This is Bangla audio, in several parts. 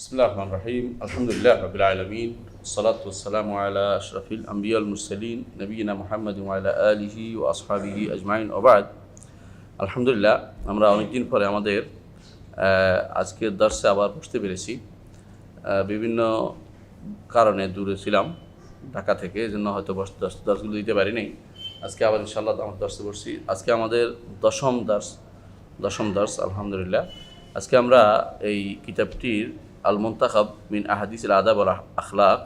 বিসমিল্লাহির রহমানির রহিম। আলহামদুলিল্লাহ রাব্বিল আলামিন, ওয়াসসালাতু ওয়াসসালামু আলা আশরাফিল আম্বিয়া ওয়াল মুরসালিন নবিয়িনা মুহাম্মাদিন ওয়া আলা আলিহি ওয়া আসহাবিহি আজমাইন ওয়া বা'দ। আলহামদুলিল্লাহ, আমরা অনেকদিন পরে আমাদের আজকের দর্শে আবার বসতে পেরেছি। বিভিন্ন কারণে দূরে ছিলাম ঢাকা থেকে, এই জন্য হয়তো দর্শগুলো দিতে পারি নাই। আজকে আবার ইনশাআল্লাহ আমার দর্শে বসছি। আজকে আমাদের দশম দর্শ আলহামদুলিল্লাহ। আজকে আমরা এই কিতাবটির আল মুনতাখাব মিন আহাদিসিল আদাব ওয়াল আখলাক,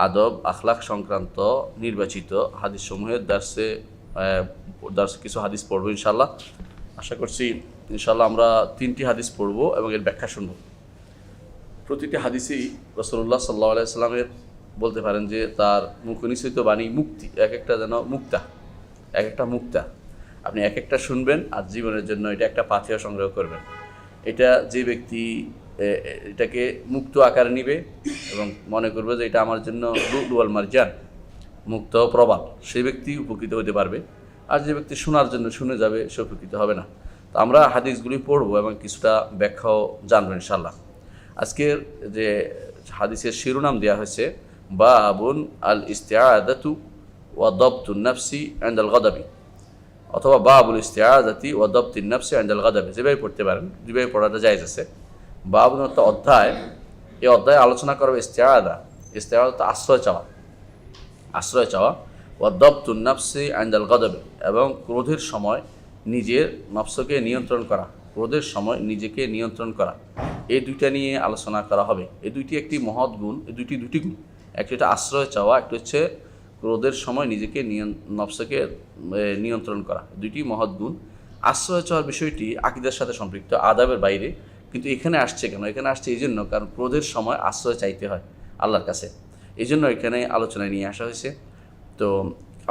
আদব আখলাক সংক্রান্ত নির্বাচিত হাদিসসমূহের দর্শে কিছু হাদিস পড়ব ইনশাআল্লাহ। আশা করছি ইনশাআল্লাহ আমরা 3টি হাদিস পড়ব এবং এর ব্যাখ্যা শুনব। প্রতিটি হাদিসেই রাসূলুল্লাহ সাল্লাল্লাহু আলাইহি সাল্লামের বলতে পারেন যে তার মুখনিসৃত বাণী মুক্তি, এক একটা মুক্তা। আপনি এক একটা শুনবেন আর জীবনের জন্য এটা একটা পাথেয় সংগ্রহ করবেন। এটা যে ব্যক্তি এটাকে মুক্ত আকারে নিবে এবং মনে করবে যে এটা আমার জন্য লুলুয়াল মারজান, মুক্ত প্রবাল, সেই ব্যক্তি উপকৃত হতে পারবে। আর যে ব্যক্তি শোনার জন্য শুনে যাবে সে উপকৃত হবে না। তো আমরা হাদিসগুলি পড়ব এবং কিছুটা ব্যাখ্যাও জানবো ইনশাআল্লাহ। আজকের যে হাদিসের শিরোনাম দেওয়া হয়েছে বাবুন আল ইস্তিআযাতু ওয়া দাবতুন নাফসি ইনদাল গাদাবি, অথবা বাবুল ইস্তিআযাতি ওয়া দাবতিন নাফসি ইনদাল গাদাবি, যেভাবে পড়তে পারেন, যেভাবে পড়াটা জায়েজ আছে। বাবুন অর্থ অধ্যায়, এই অধ্যায়ে আলোচনা করবে ইস্তিআযা আশ্রয় চাওয়া ওয়া দাবতুন নাফসি ইনদাল গাদাবি, এবং ক্রোধের সময় নিজের নফসকে নিয়ন্ত্রণ করা, ক্রোধের সময় নিজেকে নিয়ন্ত্রণ করা, এই দুইটা নিয়ে আলোচনা করা হবে। এই দুইটি একটি মহৎ গুণ, এই দুটি গুণ, একটি হচ্ছে আশ্রয় চাওয়া, একটি হচ্ছে ক্রোধের সময় নিজেকে নফসকে নিয়ন্ত্রণ করা, দুইটি মহৎ গুণ। আশ্রয় চাওয়ার বিষয়টি আকীদার সাথে সম্পৃক্ত, আদাবের বাইরে, কিন্তু এখানে আসছে কেন? এখানে আসছে এই জন্য, কারণ ক্রোধের সময় আশ্রয় চাইতে হয় আল্লাহর কাছে, এই জন্য এখানে আলোচনায় নিয়ে আসা হয়েছে। তো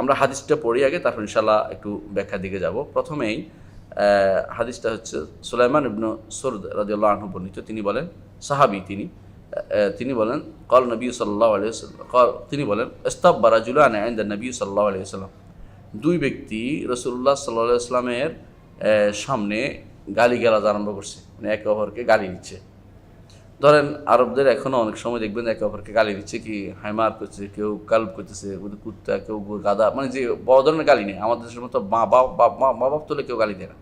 আমরা হাদিসটা পড়ি আগে, তারপর ইনশাআল্লাহ একটু ব্যাখ্যার দিকে যাব। প্রথমেই হাদিসটা হচ্ছে সুলাইমান ইবনে সুরদ রাদিয়াল্লাহু আনহু বর্ণিত। তিনি বলেন, সাহাবী তিনি বলেন, ক্বাল নবী সাল্লাল্লাহু আলাইহি ওয়াসাল্লাম, তিনি বলেন ইস্তাব্বা রাজুলান ইনদা নবী সাল্লাল্লাহু আলাইহি ওয়াসাল্লাম, দুই ব্যক্তি রাসূলুল্লাহ সাল্লাল্লাহু আলাইহি ওয়াসাল্লামের সামনে গালিগালাজ আরম্ভ করছে, মানে একে অপরকে গালি দিচ্ছে। ধরেন আরবদের এখনও অনেক সময় দেখবেন একে অপরকে গালি দিচ্ছে, কি হাইমার করছে, কেউ কালব করতেছে, কুত্তা, কেউ গাদা, মানে যে বড় ধরনের গালি নেই। আমাদের দেশের মতো মা বাপ তোলে কেউ গালি দেয় না,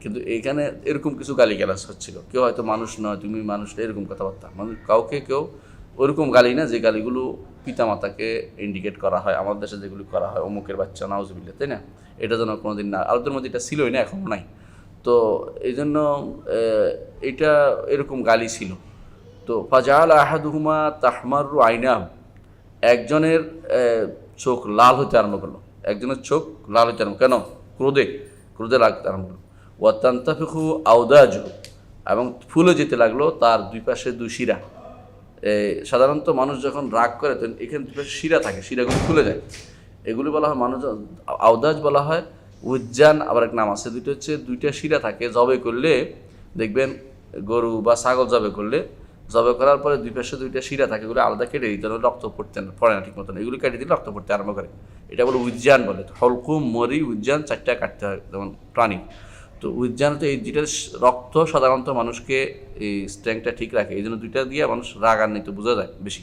কিন্তু এখানে এরকম কিছু গালিগালাজ হচ্ছিল। কেউ হয়তো মানুষ নয়, তুমি মানুষ, এরকম কথাবার্তা, মানে কাউকে কেউ ওরকম গালি না যে গালিগুলো পিতামাতাকে ইন্ডিকেট করা হয় আমাদের দেশে, যেগুলি করা হয় অমুকের বাচ্চা, নাউজুবিল্লাহ, তাই না? এটা যেন কোনোদিন না, আরবদের মধ্যে এটা ছিলই না, এখনও নাই। তো এই জন্য এটা এরকম গালি ছিল। তো ফাজাল আহাদুহুমা তাহমারু আইনাহু, একজনের চোখ লাল হতে আরম্ভ করলো, কেন? ক্রোধে লাগতে আরম্ভ করলো। ওয়া তানতাফিখু আওদাজু, এবং ফুলে যেতে লাগলো তার দুই পাশে দুই শিরা। সাধারণত মানুষ যখন রাগ করে তখন এখানে দুই পাশে শিরা থাকে, শিরাগুলো খুলে যায়, এগুলি বলা হয় মানুষ আওদাজ বলা হয়। উজ্জান আবার এক নাম আছে, দুইটা হচ্ছে দুইটা শিরা থাকে। জবে করলে দেখবেন গরু বা ছাগল জবে করার পরে দুই পাশে দুইটা শিরা থাকে, এগুলো আলাদা কেটে দিতে, রক্ত পড়ে না ঠিক মতন, এগুলো কেটে দিলে রক্ত পড়তে আরম্ভ করে, এটা বলে উজ্জান বলে। হলকুম, মরি, উজ্জান 4টা কাটতে হয় যেমন প্রাণী। তো উজ্জান তো এই দুইটার রক্ত সাধারণত মানুষকে এই স্ট্রেংথটা ঠিক রাখে, এই জন্য দুইটা দিয়ে মানুষ রাগান্বিত বোঝা যায় বেশি।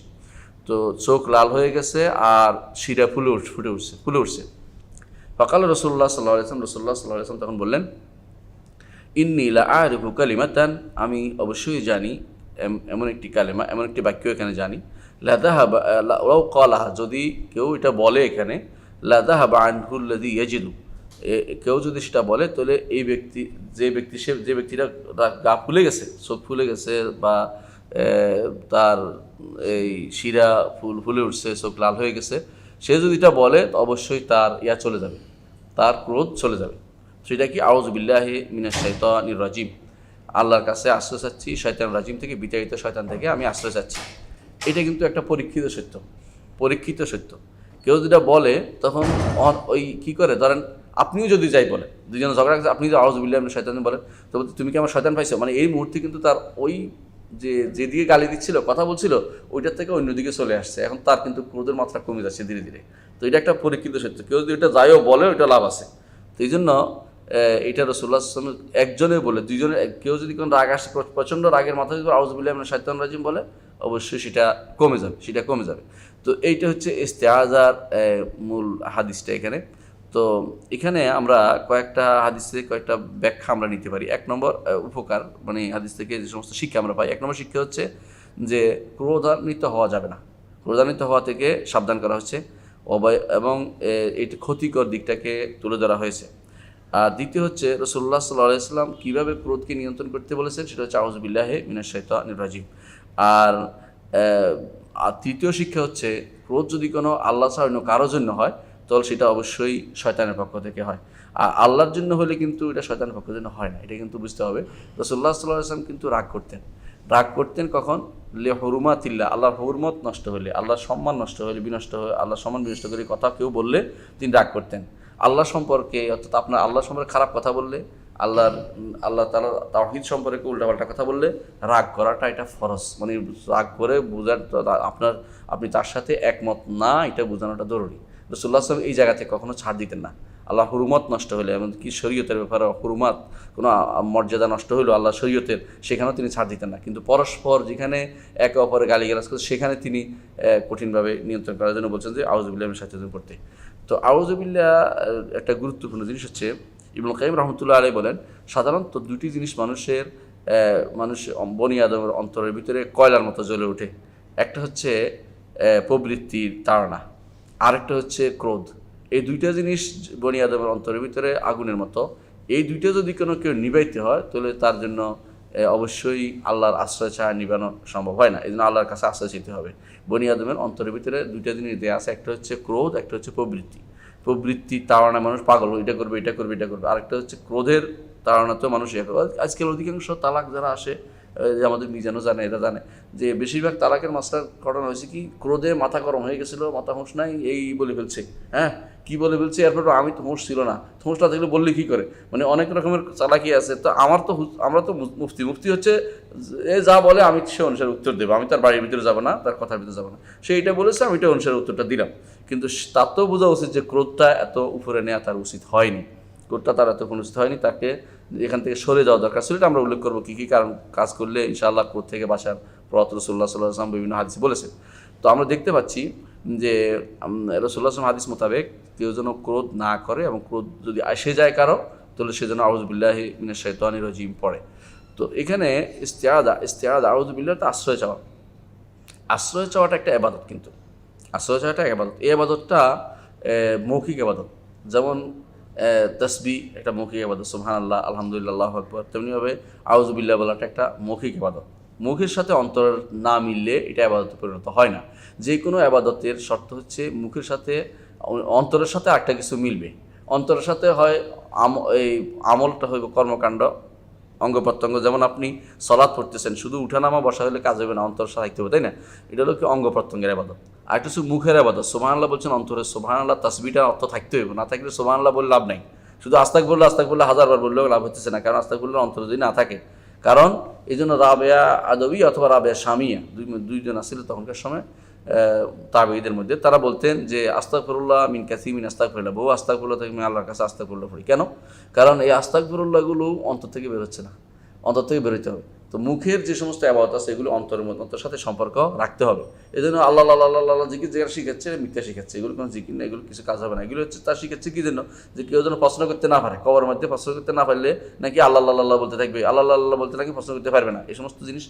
তো চোখ লাল হয়ে গেছে আর শিরা ফুলে উঠছে। ফাকাল রাসূলুল্লাহ সাল্লাল্লাহু আলাইহি ওয়াসাল্লাম তখন বললেন, ইন্নী লা আরিফু কালিমাতান, আমি অবশ্যই জানি এমন একটি কালেমা, এমন একটি বাক্য এখানে জানি। লা যাহাবা লাউ ক্বালাহা, যদি কেউ এটা বলে এখানে, লা যাহাবা আনহু আল্লাযী ইয়াজিদু, কেউ যদি সেটা বলে তাহলে যে ব্যক্তিটা গা ফুলে গেছে, চোখ ফুলে গেছে, বা তার এই শিরা ফুলে উঠছে, চোখ লাল হয়ে গেছে, সে যদি এটা বলে অবশ্যই তার চলে যাবে, তার ক্রোধ চলে যাবে। সেটা কি? আউযু বিল্লাহি মিনাশ শাইতানির রাজিম, আল্লাহর কাছে আশ্রয় চাচ্ছি শয়তান রাজিম থেকে, বিতাড়িত শয়তান থেকে আমি আশ্রয় চাচ্ছি। এটা কিন্তু একটা পরীক্ষিত সত্য। কেউ যেটা বলে তখন ওই কী করে, ধরেন আপনিও যদি যাই বলে, দুজনে ঝগড়া করছে, আপনি যদি আউযু বিল্লাহি মিনাশ শাইতানির বলেন, তো তুমি কি আমার শয়তান পাইছো, মানে এই মুহূর্তে কিন্তু তার ওই যেদিকে গালি দিচ্ছিল, কথা বলছিল, ওইটার থেকে অন্যদিকে চলে আসছে, এখন তার কিন্তু ক্রোধের মাত্রা কমে যাচ্ছে ধীরে ধীরে। তো এটা একটা পরীক্ষিত সত্য, কেউ যদি এটা যাইও বলে ওইটা লাভ আছে। তো এই জন্য এটা রাসূলুল্লাহ সাল্লাল্লাহু আলাইহি ওয়াসাল্লাম একজনে বলে, দুইজনে, কেউ যদি কোনো রাগ আসে প্রচণ্ড রাগের মাথায় যদি আউযু বিল্লাহি মিনাশ শাইতানির রাজিম বলে, অবশ্যই সেটা কমে যাবে। তো এইটা হচ্ছে ইস্তেআযার মূল হাদিসটা এখানে। তো এখানে আমরা কয়েকটা হাদিস থেকে কয়েকটা ব্যাখ্যা আমরা নিতে পারি। এক নম্বর উপকার, মানে হাদিস থেকে যে সমস্ত শিক্ষা আমরা পাই, এক নম্বর শিক্ষা হচ্ছে যে ক্রোধান্বিত হওয়া যাবে না, ক্রোধান্বিত হওয়া থেকে সাবধান করা হচ্ছে এবং এই ক্ষতিকর দিকটাকে তুলে ধরা হয়েছে। আর দ্বিতীয় হচ্ছে রাসূলুল্লাহ সাল্লাল্লাহু আলাইহি ওয়াসাল্লাম কীভাবে ক্রোধকে নিয়ন্ত্রণ করতে বলেছেন, সেটা হচ্ছে আউযু বিল্লাহি মিনাশ শাইতানির রাজিম। আর তৃতীয় শিক্ষা হচ্ছে ক্রোধ যদি কোনো আল্লাহ ছাড়া অন্য কারোর জন্য হয়, তাহলে সেটা অবশ্যই শয়তানের পক্ষ থেকে হয়। আর আল্লাহর জন্য হলে কিন্তু এটা শয়তানের পক্ষ জন্য হয় না, এটা কিন্তু বুঝতে হবে। রাসূলুল্লাহ সাল্লাল্লাহু আলাইহি ওয়াসাল্লাম কিন্তু রাগ করতেন কখন? লে হুরুমাতিল্লাহ, আল্লাহর হুরমত নষ্ট হলে, আল্লাহর সম্মান নষ্ট হলে, আল্লাহর সম্মান বিনষ্ট করে কথা কেউ বললে তিনি রাগ করতেন। আল্লাহ সম্পর্কে, অর্থাৎ আপনার আল্লাহ সম্পর্কে খারাপ কথা বললে, আল্লাহ তাআলা তাওহীদ সম্পর্কে উল্টাপাল্টা কথা বললে রাগ করাটা এটা ফরজ, মানে রাগ করে আপনি তার সাথে একমত না, এটা বোঝানোটা জরুরি। রাসূলুল্লাহ সাল্লাল্লাহু আলাইহি ওয়াসাল্লাম এই জায়গা থেকে কখনো ছাড় দিতেন না। আল্লাহ হুরমত নষ্ট হলে, এমনকি শরীয়তের ব্যাপারে হুরমত, কোনো মর্যাদা নষ্ট হইলো আল্লাহ শরীয়তের, সেখানেও তিনি ছাড় দিতেন না। কিন্তু পরস্পর যেখানে একে অপরে গালিগালাজ করছে, সেখানে তিনি কঠিনভাবে নিয়ন্ত্রণ করার জন্য বলছেন যে আউযু বিল্লাহি মিনাশ শাইতানির রাজিম পড়তে। তো আউযু বিল্লাহ একটা গুরুত্বপূর্ণ জিনিস হচ্ছে, ইবনুল কাইয়িম রাহমাতুল্লাহ আলাইহি বলেন, সাধারণত দুটি জিনিস মানুষ বনি আদমের অন্তরের ভিতরে কয়লার মতো জ্বলে ওঠে। একটা হচ্ছে প্রবৃত্তির তাড়না, আরেকটা হচ্ছে ক্রোধ। এই দুইটা জিনিস বনি আদমের অন্তরের ভিতরে আগুনের মতো। এই দুইটা যদি কেউ নিবাইতে হয়, তাহলে তার জন্য অবশ্যই আল্লাহর আশ্রয় ছাড়া নিবানো সম্ভব হয় না। এই জন্য আল্লাহর কাছে আশ্রয় চাইতে হবে। বনি আদমের অন্তরের ভিতরে দুইটা জিনিস দেওয়া আছে, একটা হচ্ছে ক্রোধ, একটা হচ্ছে প্রবৃত্তি তাড়না, মানুষ পাগল, এটা করবে। আরেকটা হচ্ছে ক্রোধের তাড়নাতেও মানুষ আজকাল অধিকাংশ তালাক যারা আসে, যে আমাদের মিজানও জানে, এরা জানে যে বেশিরভাগ তালাকের মাসলার ঘটনা হয়েছে কি, ক্রোধে মাথা গরম হয়ে গেছিলো, মাথা হুঁশ নাই, এই বলে ফেলছে, কি বলে ফেলছে, এরপর আমি তো হুঁশ ছিল না, হুঁশটা থাকলে বললে কী করে, মানে অনেক রকমের চালাকি আছে। তো আমরা তো মুফতি হচ্ছে এ যা বলে আমি সে অনুসারে উত্তর দেবো, আমি তার বাড়ির ভিতরে যাবো না, তার কথার ভিতরে যাবো না, সে এইটা বলেছে, আমি এটা অনুসারে উত্তরটা দিলাম। কিন্তু তার তো বোঝা উচিত যে ক্রোধটা এত উপরে নেওয়া তার উচিত হয়নি, ক্রোধটা তার এত কোনো উচিত হয়নি, তাকে এখান থেকে সরে যাওয়া দরকার। সেটা আমরা উল্লেখ করবো কী কারণ কাজ করলে ইনশাআল্লাহ ক্রোধ থেকে বাঁচার পথ রাসূলুল্লাহ সাল্লাল্লাহু আলাইহি ওয়াসাল্লাম বিভিন্ন হাদিসে বলেছেন। তো আমরা দেখতে পাচ্ছি যে রাসূলুল্লাহ সাল্লাল্লাহু আলাইহি ওয়াসাল্লাম হাদিস মোতাবেক কেউ যেন ক্রোধ না করে, এবং ক্রোধ যদি এসে যায় কারো, তাহলে সে যেন আউযু বিল্লাহি মিনাশ শাইতানির রাজিম পড়ে। তো এখানে ইস্তেআযা আউযু বিল্লাহিতে আশ্রয় চাওয়াটা একটা ইবাদত, কিন্তু আশ্রয় চাওয়াটা ইবাদত। এই ইবাদতটা মৌখিক ইবাদত, যেমন তাসবিহ একটা মৌখিক ইবাদত, সুবহানাল্লাহ, আলহামদুলিল্লাহ, আল্লাহু আকবার। তেমনিভাবে আউযু বিল্লাহ বলাটা একটা মৌখিক ইবাদত। মুখের সাথে অন্তর না মিললে এটা ইবাদতে পরিণত হয় না। যে কোনো ইবাদতের শর্ত হচ্ছে মুখের সাথে অন্তরের সাথে আরেকটা কিছু মিলবে। অন্তরের সাথে হয় এই আমলটা হইব কর্মকাণ্ড, অঙ্গ প্রত্যঙ্গ। যেমন আপনি সালাত পড়তেছেন, শুধু উঠানামা বসা হলে কাজ হবে না, অন্তর থাকতে হবে, তাই না? এটা হলো কি অঙ্গ প্রত্যঙ্গের ইবাদত। আর একটা হচ্ছে মুখের ইবাদত, সুবহানাল্লাহ বলছেন অন্তরে, সুবহানাল্লাহ তাসবিহটার অর্থ থাকতে হবে, না থাকলে সুবহানাল্লাহ বলে লাভ নাই। শুধু আস্তাগফিরুল্লাহ হাজারবার বললেও লাভ হতেছে না, কারণ আস্তাগফিরুল্লাহ অন্তরে যদি না থাকে। কারণ এই জন্য রাবেয়া আদবী অথবা রাবেয়া শামিয়া দুইজন আসছিল তখনকার সময় তাবেঈদের মধ্যে, তারা বলতেন যে আস্তাগফিরুল্লাহ মিন কাসীরিন আস্তাগফিরুল্লাহ, বহু আস্তাগফিরুল্লাহ থেকে আমি আল্লাহর কাছে আস্তাগফিরুল্লাহ পড়ি। কেন? কারণ এই আস্তাগফিরুল্লাহগুলো অন্তর থেকে বেরোচ্ছে না, অন্তর থেকে বেরোতে হবে। তো মুখের যে সমস্ত ইবাদত আছে এগুলো অন্তরের সাথে সম্পর্ক রাখতে হবে। এই জন্য আল্লাহ আল্লাহ জিকির যেটা শিখাচ্ছে মিথ্যা শিখাচ্ছে, এগুলো কোনো জিকির না, এগুলো কিছু কাজ হবে না। এগুলো হচ্ছে তার শিখাচ্ছে কি জন্য, যে কেউ যেন প্রশ্ন করতে না পারে, কবরের মধ্যে প্রশ্ন করতে না পারলে নাকি আল্লাহ আল্লাহ বলতে থাকবে, আল্লাহ বলতে নাকি প্রশ্ন করতে পারবে না। এই সমস্ত জিনিস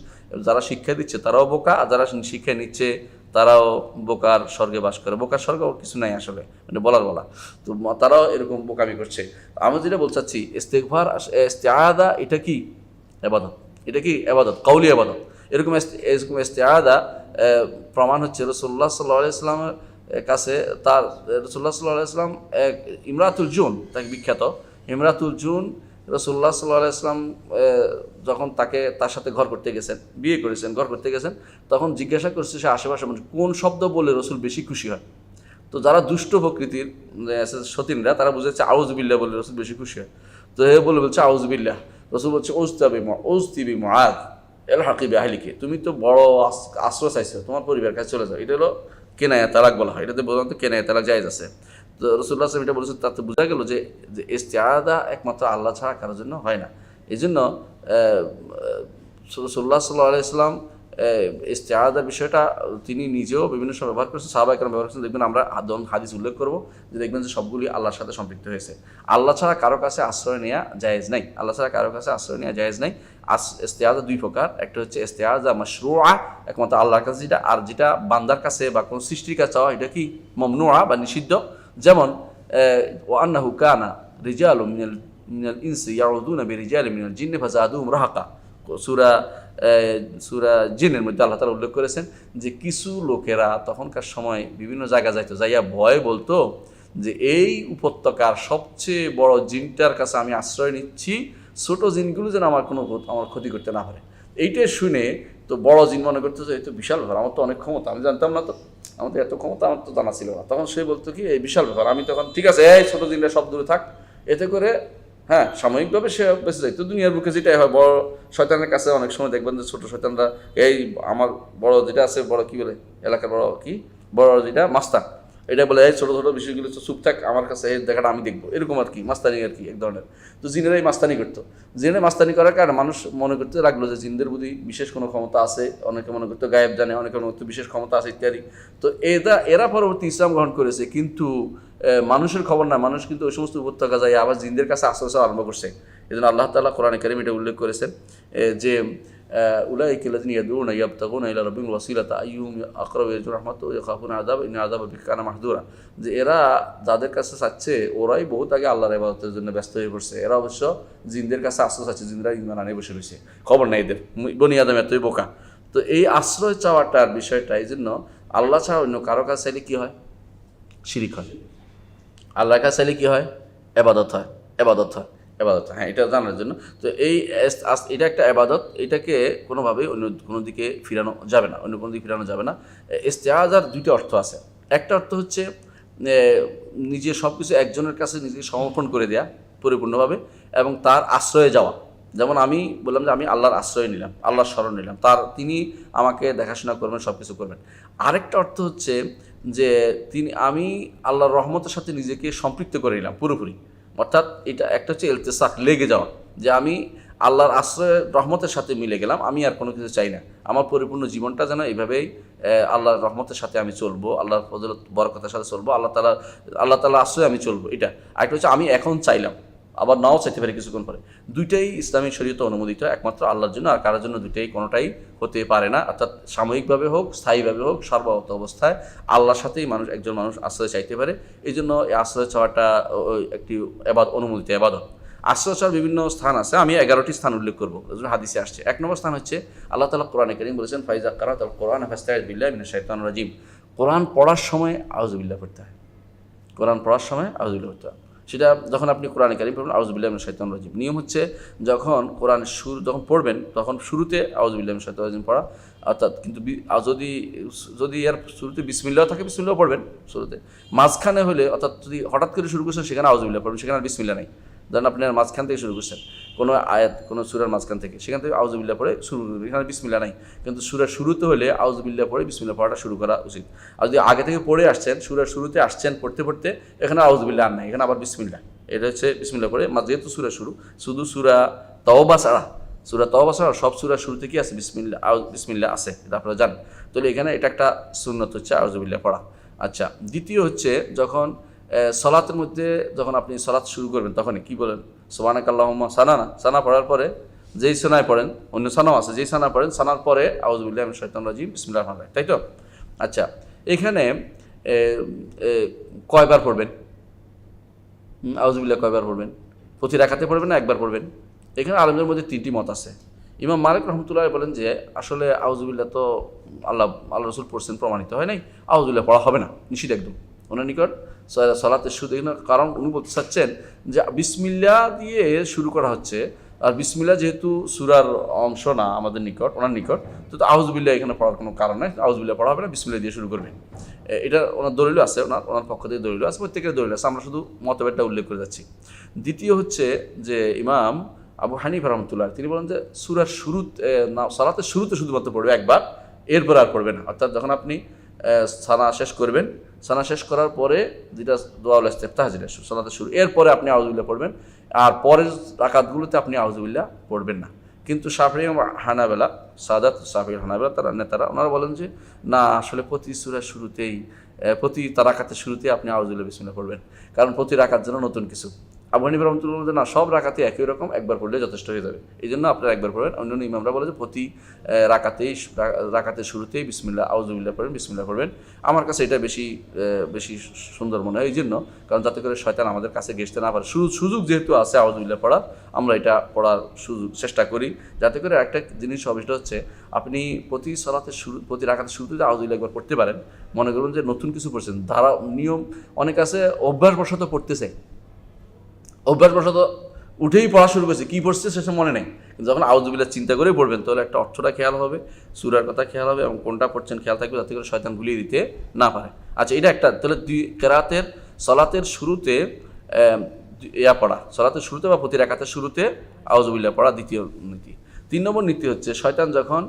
যারা শিক্ষা দিচ্ছে তারাও বোকা, আর যারা শিক্ষা নিচ্ছে তারাও বোকার স্বর্গে বাস করে। বোকার স্বর্গ কিছু নাই আসলে, মানে বলা তো তারাও এরকম বোকামি করছে। আমি যেটা বলতে চাচ্ছি, ইস্তেগফার ইস্তেআযা এটা কি ইবাদত, এটা কি ইবাদত, কওলি ইবাদত। এরকম ইস্তেআযা প্রমাণ হচ্ছে রাসূলুল্লাহ সাল্লাল্লাহু আলাইহি ওয়াসাল্লামের কাছে তার রাসূলুল্লাহ সাল্লাল্লাহু আলাইহি ওয়াসাল্লাম এক ইমরাতুল জুন, তাকে বিখ্যাত ইমরাতুল জুন, রাসূলুল্লাহ সাল্লাল্লাহু আলাইহি ওয়াসাল্লাম যখন তার সাথে ঘর করতে গেছেন, বিয়ে করেছেন, ঘর করতে গেছেন, তখন জিজ্ঞাসা করছে সে আশেপাশে মানুষ কোন শব্দ বলে রসুল বেশি খুশি হয়। তো যারা দুষ্ট প্রকৃতির সতীনরা তারা বুঝেছে আউযু বিল্লাহ বলে রসুল বেশি খুশি হয়। তো এ বলছে আউযু বিল্লাহ, রসুল বলছে ওজতিবি মুআদ ইলহাকি বিআহলিকি, তুমি তো বড় আশ্রয় চাইছো, তোমার পরিবার কাছে চলে যাও। এটা হলো কেনায়া তালাক বলা হয়, এটাতে বোঝানো কেনায়া তালাক জায়েজ আছে। তো রাসূলুল্লাহ সাল্লাল্লাহু আলাইহি ওয়াসাল্লাম এটা বলেছেন, তাতে বোঝা গেল যে ইস্তিআযা একমাত্র আল্লাহ ছাড়া কারোর জন্য হয় না। এই জন্য রাসূলুল্লাহ সাল্লাল্লাহু আলাইহি ওয়াসাল্লাম ইস্তিআযার বিষয়টা তিনি নিজেও বিভিন্ন সময় ব্যবহার করেছেন, সাহাবায়ে কেরাম ব্যবহার করেছেন। দেখবেন আমরা হাদিস উল্লেখ করব যে দেখবেন যে সবগুলি আল্লাহর সাথে সম্পৃক্ত হয়েছে। আল্লাহ ছাড়া কারো কাছে আশ্রয় নেওয়া জায়েজ নাই, আল্লাহ ছাড়া কারো কাছে আশ্রয় নেওয়া জায়েজ নাই। ইস্তিআযা দুই প্রকার, একটা হচ্ছে ইস্তিআযা মাশরুআ, একমাত্র আল্লাহর কাছে যেটা, আর যেটা বান্দার কাছে বা কোনো সৃষ্টির কাছে চাওয়া, এটা কি মামনুআ বা নিষিদ্ধ। যেমন ওয়া আন্নাহু কানা রিজালুম মিনাল ইনসি ইয়াউযুনা বিরিজালিম মিনাল জিন্নি ফাযাদুহুম রাহাকা। সূরা জিনের মধ্যে আল্লাহ তাআলা উল্লেখ করেছেন যে কিছু লোকেরা তখনকার সময় বিভিন্ন জায়গা যাইতো, যাইয়া ভয় বলতো যে এই উপত্যকার সবচেয়ে বড় জিনটার কাছে আমি আশ্রয় নিচ্ছি, ছোট জিনগুলো যেন আমার ক্ষতি করতে না পারে। এইটা শুনে তো বড় জিন মনে করতো যে এই তো বিশাল ব্যাপার, আমার তো অনেক ক্ষমতা, আমি জানতাম না, তো আমার তো এত ক্ষমতা আমার তো জানা ছিল না। তখন সে বলতো কি এই বিশাল ব্যাপার, আমি তখন ঠিক আছে এই ছোট জিনরা সব দূরে থাক, এতে করে হ্যাঁ সাময়িকভাবে সে বেঁচে যায়। তো দুনিয়ার বুকে যেটাই হয়, বড় শয়তানের কাছে অনেক সময় দেখবেন যে ছোট শয়তানরা এই আমার বড় যেটা আছে, বড় কি বলে এলাকার বড় কি বড় যেটা মাস্তান, এটা বলে এই ছোটো ছোটো বিষয়গুলো তো চুপ থাক, আমার কাছে এই দেখাটা আমি দেখবো, এরকম আর কি মাস্তানি আর কি এক ধরনের। তো জিনেরাই মাস্তানি করতো, জিনে মাস্তানি করার কারণে মানুষ মনে করতে লাগলো যে জিনদের বুদ্ধি বিশেষ কোনো ক্ষমতা আছে, অনেকে মনে করতো গায়েব জানে, অনেকে মনে করতো বিশেষ ক্ষমতা আছে ইত্যাদি। তো এরা পরবর্তী ইসলাম গ্রহণ করেছে, কিন্তু মানুষের খবর না, মানুষ কিন্তু ওই সমস্ত উপত্যকা যায় আবার জিনদের কাছে আশ্রয় চাওয়া আরম্ভ করছে। এই জন্য আল্লাহ তাআলা কোরআনে কারীম এটা উল্লেখ করেছেন যে উলাইকা আল্লাযীনা ইয়াদউনা ইয়াবতাগুনা ইলা রাব্বিহিমুল ওয়াসিলাতা আইয়ুহুম আকরাবু ইলা রাহমাতিহি ওয়া ইয়াখাফুনা আযাবা ইন্না আযাবা রাব্বিকা কানা মাহযুরা। যে এরা যাদের কাছে চাচ্ছে ওরাই বহুত আগে আল্লাহর ইবাদতের জন্য ব্যস্ত হয়ে পড়ছে, এরা অবশ্য জিনদের কাছে আশ্রয় চাচ্ছে, জিনরা ঈমান আনে বসে রয়েছে, খবর নাই এদের, বনি আদম এতই বোকা। তো এই আশ্রয় চাওয়াটার বিষয়টা, এই জন্য আল্লাহ ছাড়া অন্য কারো কাছে চাইলে কী হয়? শিরিক হয়। আল্লাহর কাছে চাইলে কী হয়? এবাদত হয়, এবাদত হয়, এবাদত। হ্যাঁ, এটা জানার জন্য। তো এটা একটা এবাদত, এটাকে কোনোভাবেই অন্য কোনো দিকে ফিরানো যাবে না, অন্য কোনো দিকে ফিরানো যাবে না। ইস্তিআযার দুইটা অর্থ আছে। একটা অর্থ হচ্ছে নিজে সব কিছু একজনের কাছে নিজেকে সমর্পণ করে দেয়া পরিপূর্ণভাবে এবং তার আশ্রয়ে যাওয়া। যেমন আমি বললাম যে আমি আল্লাহর আশ্রয় নিলাম, আল্লাহর শরণ নিলাম, তিনি আমাকে দেখাশোনা করবেন, সব কিছু করবেন। আরেকটা অর্থ হচ্ছে যে আমি আল্লাহর রহমতের সাথে নিজেকে সম্পৃক্ত করে নিলাম পুরোপুরি। অর্থাৎ এটা একটা হচ্ছে ইলতিসাক, লেগে যাওয়া, যে আমি আল্লাহর আশ্রয়ের রহমতের সাথে মিলে গেলাম, আমি আর কোনো কিছু চাই না, আমার পরিপূর্ণ জীবনটা যেন এইভাবেই আল্লাহর রহমতের সাথে আমি চলবো, আল্লাহর ফজলত বরকতের সাথে চলবো, আল্লাহ তাআলার আশ্রয়ে আমি চলবো। এটা আরেকটা হচ্ছে আমি এখন চাইলাম, আবার নাও চাইতে পারি কিছুক্ষণ পরে। দুইটাই ইসলামী শরীয়তে অনুমোদিত, একমাত্র আল্লাহর জন্য, আর কারোর জন্য কোনোটাই হতে পারে না। অর্থাৎ সাময়িকভাবে হোক, স্থায়ীভাবে হোক, সর্বাবত অবস্থায় আল্লাহর সাথেই একজন মানুষ আশ্রয় চাইতে পারে। এই জন্য এই আশ্রয় চাওয়াটা একটি অনুমোদিত এবাদত। আশ্রয় চাওয়ার বিভিন্ন স্থান আছে, আমি 11টি স্থান উল্লেখ করবো, হাদিসে আসছে। 1 নম্বর স্থান হচ্ছে আল্লাহ তাআলা কোরআনে কারীম বলেছেন ফাইজা কারাতাল কোরআন ফাস্তাইজ বিল্লাহি মিনাশ শাইতানির রাজিম। কোরআন পড়ার সময় আউযু বিল্লাহ পড়তে হয়, কোরআন পড়ার সময় আউযু বিল্লাহ পড়তে হয়। সেটা যখন আপনি কোরআনে কারীম পড়বেন আউযু বিল্লাহি মিনাশ শাইতানির রাজিম। নিয়ম হচ্ছে যখন কোরআন যখন পড়বেন তখন শুরুতে আউযু বিল্লাহি মিনাশ শাইতানির রাজিম পড়া, অর্থাৎ কিন্তু যদি এর শুরুতে বিসমিল্লাহ থাকে বিসমিল্লাহ পড়বেন শুরুতে, মাঝখানে হলে অর্থাৎ যদি হঠাৎ করে শুরু করছেন সেখানে আউযু বিল্লাহ পড়বেন, সেখানে আর বিসমিল্লাহ নাই। ধরেন আপনি মাঝখান থেকে শুরু করছেন কোনো আয়াত, কোনো সূরার মাঝখান থেকে, সেখান থেকে আউযু বিল্লাহ পড়ে শুরু করবেন, এখানে বিসমিল্লাহ নাই। কিন্তু সূরার শুরুতে হলে আউযু বিল্লাহ পড়ে বিসমিল্লাহ পড়াটা শুরু করা উচিত। আর যদি আগে থেকে পড়ে আসছেন, সূরার শুরুতে আসছেন পড়তে পড়তে, এখানে আউযু বিল্লাহ আর নাই, এখানে আবার বিসমিল্লাহ। এটা হচ্ছে বিসমিল্লাহ পড়ে, যেহেতু সূরা শুরু, শুধু সূরা তাওবা ছাড়া সব সূরার শুরুতে কি আছে? বিসমিল্লাহ আছে, এটা আপনারা জানেন। তাহলে এখানে এটা একটা সুন্নত হচ্ছে আউযু বিল্লাহ পড়া। আচ্ছা, দ্বিতীয় হচ্ছে যখন সালাতের মধ্যে যখন আপনি সালাত শুরু করবেন তখনই কি বলেন? সুবহানাকাল্লাহুম্মা সানা পড়ার পরে যেই সানায় পড়েন, অন্য সানাও আছে, যেই সানা পড়েন সানার পরে আউযু বিল্লাহি মিনাশ শাইতানির রাজিম বিসমিল্লাহির রহমানির রহিম, তাই তো? আচ্ছা, এখানে কয়বার পড়বেন আউযু বিল্লাহ? কয়বার পড়বেন? প্রতি রাকাতে পড়বেন না একবার পড়বেন? এখানে আলেমদের মধ্যে 3টি মত আছে। ইমাম মালিক রাহমাতুল্লাহ বলেন যে আসলে আউযু বিল্লাহ তো আল্লাহ রাসূল পড়ছেন, প্রমাণিত হয় নাই, আউযু বিল্লাহ পড়া হবে না, নিষিদ্ধ একদম ওনার নিকট সালাতের শুরু। কারণ উনি বলতে চাচ্ছেন যে বিসমিল্লাহ দিয়ে শুরু করা হচ্ছে, আর বিসমিল্লাহ যেহেতু সূরার অংশ না আমাদের নিকট, ওনার নিকট, তো আউযু বিল্লাহ এখানে পড়ার কোনো কারণ নাই, আউযু বিল্লাহ পড়া হবে না, বিসমিল্লাহ দিয়ে শুরু করবেন। এটা ওনার দলিলও আছে, ওনার পক্ষ থেকে দলিল আছে, প্রত্যেকের দলিল আছে, আমরা শুধু মতভেদটা উল্লেখ করে যাচ্ছি। দ্বিতীয় হচ্ছে যে ইমাম আবু হানিফা রাহমাতুল্লাহ তিনি বলেন যে সূরার সালাতের শুরুতে শুধুমাত্র পড়বে একবার, এরপর আর পড়বে না। অর্থাৎ যখন আপনি সানা শেষ করবেন। সানা শেষ করার পরে যেটা দোয়াউল ইস্তিফতাহ যেটা সালাতের শুরু, এরপরে আপনি আউযুবিল্লাহ পড়বেন। আর পরের রাকাতগুলোতে আপনি আউযুবিল্লাহ পড়বেন না। কিন্তু শাফিঈ এবং হানাবেলা, সাদাত শাফিঈ হানাবেলা তারা নেতারা ওনারা বলেন যে না, আসলে প্রতি সূরার শুরুতেই প্রতি রাকাতের শুরুতেই আপনি আউযুবিল্লাহ বিসমিল্লাহ পড়বেন, কারণ প্রতি রাকাত যেন নতুন কিছু। আবু হানিফা রাহমাতুল্লাহ বলেন না, সব রাকাতে একই রকম, একবার পড়লে যথেষ্ট হয়ে যাবে, এই জন্য আপনারা একবার পড়বেন। অন্যান্য ইমামরা বলে যে প্রতি রাকাতের শুরুতেই বিসমিল্লাহ আউযুবিল্লাহ পড়বেন, বিসমিল্লাহ পড়বেন। আমার কাছে এটা বেশি সুন্দর মনে হয়, এই জন্য, কারণ যাতে করে শয়তান আমাদের কাছে ঘেঁষতে না পারে। সুযোগ যেহেতু আছে আউযুবিল্লাহ পড়ার, আমরা এটা পড়ার চেষ্টা করি, যাতে করে একটা জিনিস অবশ্যই হচ্ছে আপনি প্রতি রাকাতের শুরুতে আউযুবিল্লাহ একবার পড়তে পারেন। মনে করুন যে নতুন কিছু পড়ছেন, ধারা নিয়ম অনেক আছে, অভ্যাসবশত পড়তেছে, অভ্যাসবশত উঠেই পড়া শুরু করছে, কী পড়ছে সেসব মনে নেই। কিন্তু যখন আউযুবিল্লাহ চিন্তা করে পড়বেন, তাহলে একটা অর্থটা খেয়াল হবে, সূরার কথা খেয়াল হবে, এবং কোনটা পড়ছেন খেয়াল থাকবে, যাতে করে শয়তান ভুলিয়ে দিতে না পারে। আচ্ছা, এটা একটা। তাহলে সলাতের শুরুতে পড়া, সলাতের শুরুতে বা প্রতি রাকাতের শুরুতে আউযুবিল্লাহ পড়া দ্বিতীয় নীতি। 3 নম্বর নীতি হচ্ছে, শয়তান যখন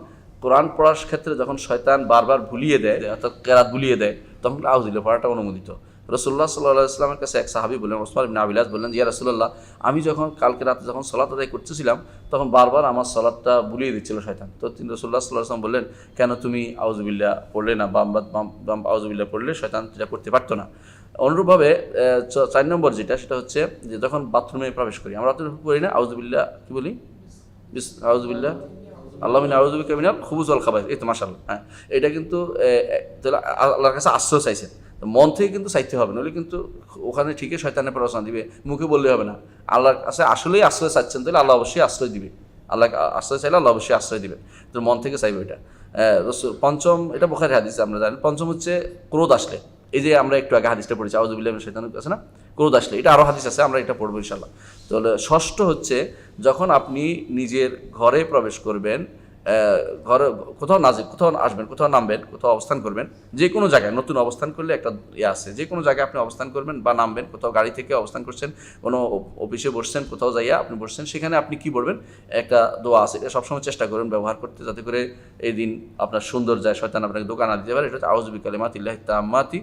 কোরআন পড়ার ক্ষেত্রে যখন শয়তান বারবার ভুলিয়ে দেয়, অর্থাৎ কেরাত ভুলিয়ে দেয়, তখন আউযুবিল্লাহ পড়াটা অনুমোদিত। রাসূলুল্লাহ সাল্লাল্লাহু আলাইহি ওয়াসাল্লামের কাছে এক সাহাবী বললেন, ওসমান ইবনে আবিলাস বললেন, ইয়া রাসূলুল্লাহ, আমি যখন কালকে রাতে যখন সালাত আদায় করতেছিলাম, তখন বারবার আমার সালাতটা ভুলিয়ে দিচ্ছিল শয়তান। তো রাসূলুল্লাহ সাল্লাল্লাহু আলাইহি ওয়াসাল্লাম বললেন, কেন তুমি আউযুবিল্লাহ পড়লে না? বাম আউযুবিল্লাহ পড়লে শয়তান যেটা করতে পারতো না। অনুরূপভাবে 4 নম্বর সেটা হচ্ছে যে যখন বাথরুমে প্রবেশ করি, আমরা পড়ি না আউযুবিল্লাহ, কি বলি? আউযুবিল্লাহ আল্লাহু আউযুবিকা মিনাল খুবুজ ওয়াল খাবাইস। এই তো মাশাআল্লাহ, হ্যাঁ, এটা কিন্তু আল্লাহর কাছে আশ্রয় চাইছেন, মন থেকে কিন্তু চাইতে হবে, নইলে কিন্তু ওখানে ঠিকই শয়তানের প্ররোচনা দিবে, মুখে বললে হবে না। আল্লাহর কাছে আসলেই আশ্রয় চাচ্ছেন, তাহলে আল্লাহ অবশ্যই আশ্রয় দিবে। আল্লাহ আশ্রয় চাইলে আল্লাহ অবশ্যই আশ্রয় দিবে, তো মন থেকে চাইবে এটা। পঞ্চম, এটা বুখারী হাদিস আমরা জানি। পঞ্চম হচ্ছে ক্রোধ আসলে, এই যে আমরা একটু আগে হাদিসটা পড়েছি আউযুবিল্লাহি মিনাশ শাইতানির আছে না, ক্রোধ আসলে, এটা আরও হাদিস আছে, আমরা এটা পড়বো ইনশাআল্লাহ। তাহলে ষষ্ঠ হচ্ছে, যখন আপনি নিজের ঘরে প্রবেশ করবেন, ঘরে কোথাও আসবেন, কোথাও নামবেন, কোথাও অবস্থান করবেন, যে কোনো জায়গায় নতুন অবস্থান করলে একটা আছে, যে কোনো জায়গায় আপনি অবস্থান করবেন বা নামবেন, কোথাও গাড়ি থেকে অবস্থান করছেন, কোনো অফিসে বসছেন, কোথাও যাইয়া আপনি বসছেন, সেখানে আপনি কি পড়বেন? একটা দোয়া আছে, এটা সবসময় চেষ্টা করবেন ব্যবহার করতে, যাতে করে এই দিন আপনার সুন্দর যায়, শয়তান আপনাকে দোকান না দিতে পারে। এটা হচ্ছে আউযু বিকালিমাতিল্লাহি তাম্মাতি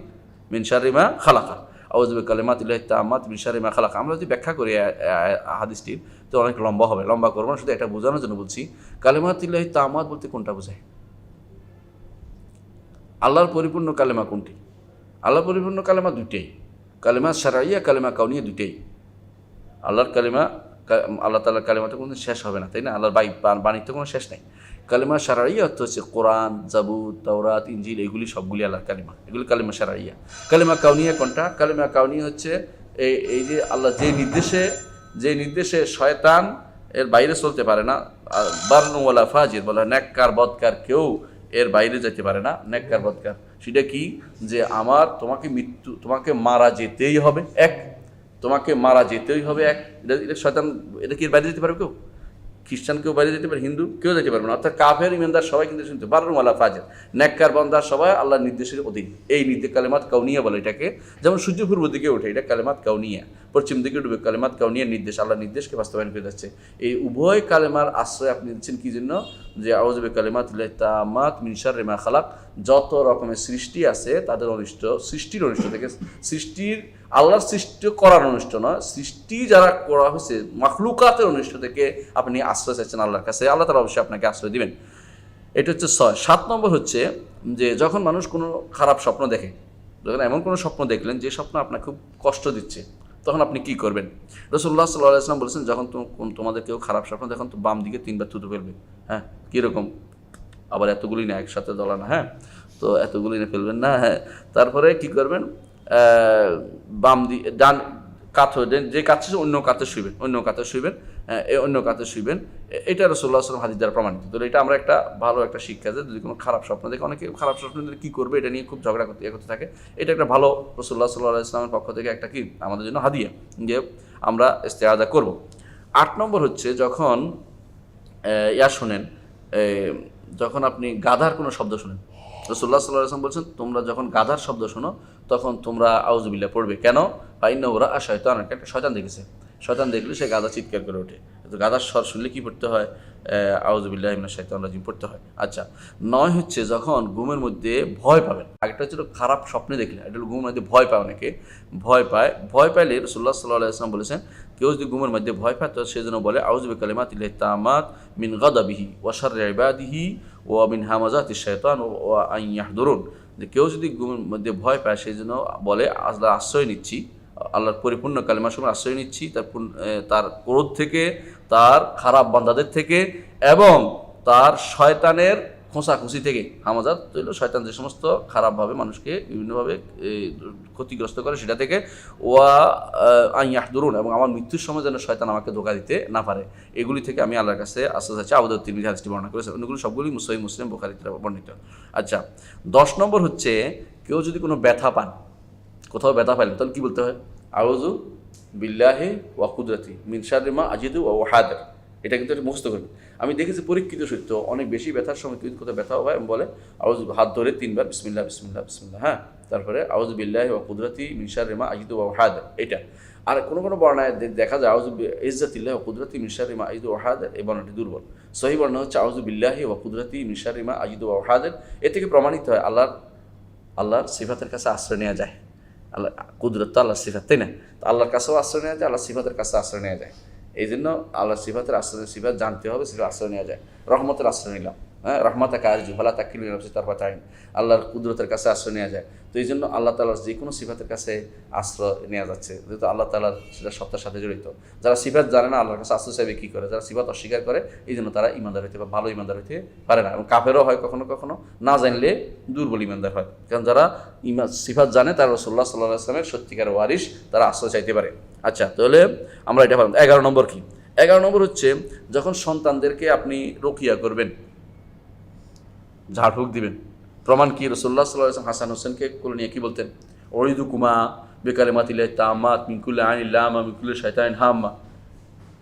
মিন শাররি মা খালাকা। আউযু বিকালিমাতিল্লাহি তাম্মাতি মিন শাররি মা খালাকা। আমরা যদি ব্যাখ্যা করি হাদিসটির, তো অনেক লম্বা হবে, লম্বা করবো না, শুধু এটা বোঝানোর জন্য বলছি। কালিমাতুল্লাহি তাম্মাত বলতে কোনটা বোঝায়? আল্লাহর পরিপূর্ণ কালেমা কোনটি? আল্লাহর পরিপূর্ণ কালেমা দুইটাই, কালেমা শারঈয়া, কালেমা কাউনিয়া, দুইটাই। আল্লাহর কালেমা, আল্লাহ তাআলার কালেমাটা কোনো শেষ হবে না, তাই না? আল্লাহর বাণীতে কোনো শেষ নাই। কালেমা শারঈয়া অর্থ হচ্ছে কোরআন, জাবুর, তাওরাত, ইনজিল, এগুলি সবগুলি আল্লাহর কালেমা, এগুলি কালেমা শারঈয়া। কালেমা কাউনিয়া কোনটা? কালেমা কাউনিয়া হচ্ছে এই যে আল্লাহ যে নির্দেশে শয়তান এর বাইরে চলতে পারে না, বারনু ওয়ালা ফাজির, বলা নেককার বদকার কেউ এর বাইরে যেতে পারে না, নেককার বদকার। সেটা কি? যে তোমাকে মারা যেতেই হবে, তোমাকে মারা যেতেই হবে, এটা শয়তান, এটা কি এর বাইরে যেতে পারবে কেউ? খ্রিস্টান কেউ বাইরে যেতে পারে, হিন্দু কেউ যেতে পারবে না, অর্থাৎ কাফের ইমানদার সবাই কিন্তু শুনতে বারনু ওয়ালা ফাজির, নেককার বান্দার সবাই আল্লাহর নির্দেশের অধীন। এই নির্দেশ কালেমাত কাউনিয়া বলে এটাকে। যেমন সূর্য পূর্ব দিকে ওঠে, এটা কালেমাত কাউনিয়া, পশ্চিম দিকে ডুবে, কালেমাত কাউনিয়ার নির্দেশ, আল্লাহর নির্দেশকে বাস্তবায়ন করে যাচ্ছে। এই উভয় কালেমার আশ্রয় আপনি দিচ্ছেন কি জন্য? যে আউযু বিকালিমাতিল্লাহি তাম্মাত মিন শাররি মা খালাক, যত রকমের সৃষ্টি আছে তাদের অনিষ্ট, সৃষ্টির অনিষ্ট থেকে, আল্লাহর সৃষ্টি করার অনিষ্ট নয়, সৃষ্টি যারা করা হয়েছে মাখলুকাতের অনিষ্ট থেকে আপনি আশ্রয় চাইছেন আল্লাহর কাছে, আল্লাহ তাআলা অবশ্যই আপনাকে আশ্রয় দিবেন। এটা হচ্ছে 6। 7 নম্বর হচ্ছে যে যখন মানুষ কোনো খারাপ স্বপ্ন দেখে, যখন এমন কোনো স্বপ্ন দেখলেন যে স্বপ্ন আপনাকে খুব কষ্ট দিচ্ছে, তখন আপনি কি করবেন? রাসূলুল্লাহ সাল্লাল্লাহু আলাইহি ওয়াসাল্লাম বলেছেন, যখন তোমাদের কেউ খারাপ স্বপ্ন দেখুন, তো বাম দিকে 3 বার থুতু ফেলবে। হ্যাঁ, কীরকম? আবার এতগুলি না, একসাথে দলা না, হ্যাঁ, তো এতগুলি না ফেলবেন না, হ্যাঁ। তারপরে কি করবেন? বাম দিকে, ডান কাত হয়ে যে কাছে অন্য কাতে শুইবেন, অন্য কাতে শুইবেন। এটা রাসূলুল্লাহ সাল্লাল্লাহু আলাইহি ওয়াসাল্লাম হাদিস দ্বারা প্রমাণিত। তো এটা আমরা একটা ভালো একটা শিক্ষা, যে যদি কোনো খারাপ স্বপ্ন দেখে, অনেকে খারাপ স্বপ্ন দেখে কী করবে এটা নিয়ে খুব ঝগড়া করতে থাকে, এটা একটা ভালো রাসূলুল্লাহ সাল্লাল্লাহু আলাইহি ওয়াসাল্লামের পক্ষ থেকে একটা কি আমাদের জন্য হাদিয়া, যে আমরা ইস্তেআযা করব। 8 নম্বর হচ্ছে যখন শোনেন, যখন আপনি গাধার কোনো শব্দ শোনেন, রাসূলুল্লাহ সাল্লাল্লাহু আলাইহি ওয়াসাল্লাম বলছেন, তোমরা যখন গাধার শব্দ শোনো তখন তোমরা আউযু বিল্লাহ পড়বে। কেন? ফাইন্নাহু রাআ শায়তানান, একটা শয়তান দেখেছে, শয়তান দেখলে সে গাধা চিৎকার করে ওঠে। তো গাদার স্বর শুনলে কী পড়তে হয়? আউযুবিল্লাহি মিনাশ শাইতানির রাজিম পড়তে হয়। আচ্ছা, 9 হচ্ছে যখন ঘুমের মধ্যে ভয় পাবেন। আগেটা হচ্ছিল খারাপ স্বপ্নে দেখলে, এটা হলো ঘুমের মধ্যে ভয় পায় অনেকে, ভয় পাইলে রাসূলুল্লাহ সাল্লাল্লাহু আলাইহি ওয়াসাল্লাম বলেছেন, কেউ যদি ঘুমের মধ্যে ভয় পায় তো সে যেন বলে আউযু বিকালিমাতিল্লাহি তাম্মাত মিন গাদাবিহি ওয়া শাররি ইবাদিহি ওয়া মিন হামাযাতিশ শাইতান ওয়া আন ইয়াহদুরুন। যে কেউ যদি ঘুমের মধ্যে ভয় পায় সেই জন্য বলে আল্লাহর আশ্রয় নিচ্ছি, আল্লাহর পরিপূর্ণ কালিমার সময় আশ্রয় নিচ্ছি তার ক্রোধ থেকে, তার খারাপ বান্দাদের থেকে এবং তার শয়তানের খোঁচাখুচি থেকে। হামাজাত হইল শয়তান যে সমস্ত খারাপভাবে মানুষকে বিভিন্নভাবে ক্ষতিগ্রস্ত করে সেটা থেকে। ওয়া ইয়াহদুরুন, এবং আমার মৃত্যুর সময় যেন শয়তান আমাকে ধোঁকা দিতে না পারে, এগুলি থেকে আমি আল্লাহর কাছে আশ্রয় চাচ্ছি। আবু দাউদ তিরমিজি হাদিসটি বর্ণনা করেছেন, অন্যগুলো সবগুলি সহিহ মুসলিম বুখারীতে বর্ণিত। আচ্ছা, 10 নম্বর হচ্ছে কেউ যদি কোনো ব্যথা পান, কোথাও ব্যথা পাইলেন, তাহলে কী বলতে হয়? আউযু বিল্লাহি ওয়া কুদরতি মিন শাররি মা আজিদু ওয়া উহাদির। এটা কিন্তু একটা মুখস্থ করবেন। আমি দেখেছি পরীক্ষিত সত্য, অনেক বেশি ব্যথার সময় কিন্তু কোথাও ব্যথা হয় বলে আউযু, হাত ধরে 3 বার বিসমিল্লাহ বিসমিল্লাহ বিসমিল্লাহ, হ্যাঁ, তারপরে আউযু বিল্লাহি ওয়া কুদরতি মিন শাররি মা আজিদু ওয়া উহাদির, এটা। আর কোনো বর্ণায় দেখা যায় আউযু ইজ্জাতিল্লাহি ওয়া কুদরতি মিন শাররি মা আজিদু ওয়া উহাদির, এই বর্ণাটি দুর্বল। সহিহ বর্ণনা হচ্ছে আউযু বিল্লাহি ওয়া কুদরতি মিন শাররি মা আজিদু ওয়া উহাদির। এ থেকে প্রমাণিত হয় আল্লাহর সিফাতের কাছে আশ্রয় নেওয়া যায়। আল্লাহ কুদরত তো আল্লাহর সিফাত, তাই না? তো আল্লাহর কাছেও আশ্রয় নেওয়া যায়, আল্লাহর সিফাতের কাছে আশ্রয় নেওয়া যায়। এই জন্য আল্লাহর সিফাতের সিফাত জানতে হবে, সিফাত আশ্রয় নেওয়া যায়। রহমতের আশ্রয় নিলাম, হ্যাঁ, রহমাতা কারজু ভালা তাকিল নফসি তারপর আইন, আল্লাহর কুদরতের কাছে আশ্রয় নেওয়া যায়। তো এই জন্য আল্লাহ তাআলার যে কোনো সিফাতের কাছে আশ্রয় নেওয়া যাচ্ছে, যেহেতু আল্লাহ তাআলার সেটা সত্তার সাথে জড়িত। যারা সিফাত জানে না আল্লাহর কাছে আশ্রয় চাইবে কী করে? যারা সিফাত অস্বীকার করে, এই জন্য তারা ইমানদার হইতে বা ভালো ইমানদার হইতে পারে না, এবং কাফেরও হয় কখনো কখনো, না জানলে দুর্বল ইমানদার হয়। কারণ যারা সিফাত জানে তারা রাসূলুল্লাহ সাল্লাল্লাহু আলাইহি ওয়াসাল্লামের সত্যিকার ওয়ারিস, তারা আশ্রয় চাইতে পারে। আচ্ছা, তাহলে আমরা এটা পারলাম। 11 নম্বর কি? 11 নম্বর হচ্ছে যখন সন্তানদেরকে আপনি রুকিয়া করবেন, ঝাড়ফুঁক দিবেন। প্রমাণ কি? রাসূলুল্লাহ সাল্লাল্লাহু আলাইহি ওয়াসাল্লাম হাসান হোসেনকে কোলে নিয়ে কি বলতেন? উরিদুকুমা বিকালিমাতিল্লাহি তাম্মাত মিন কুল্লি আইনিন লামা মিন কুল্লি শাইতানিন হাম্মা।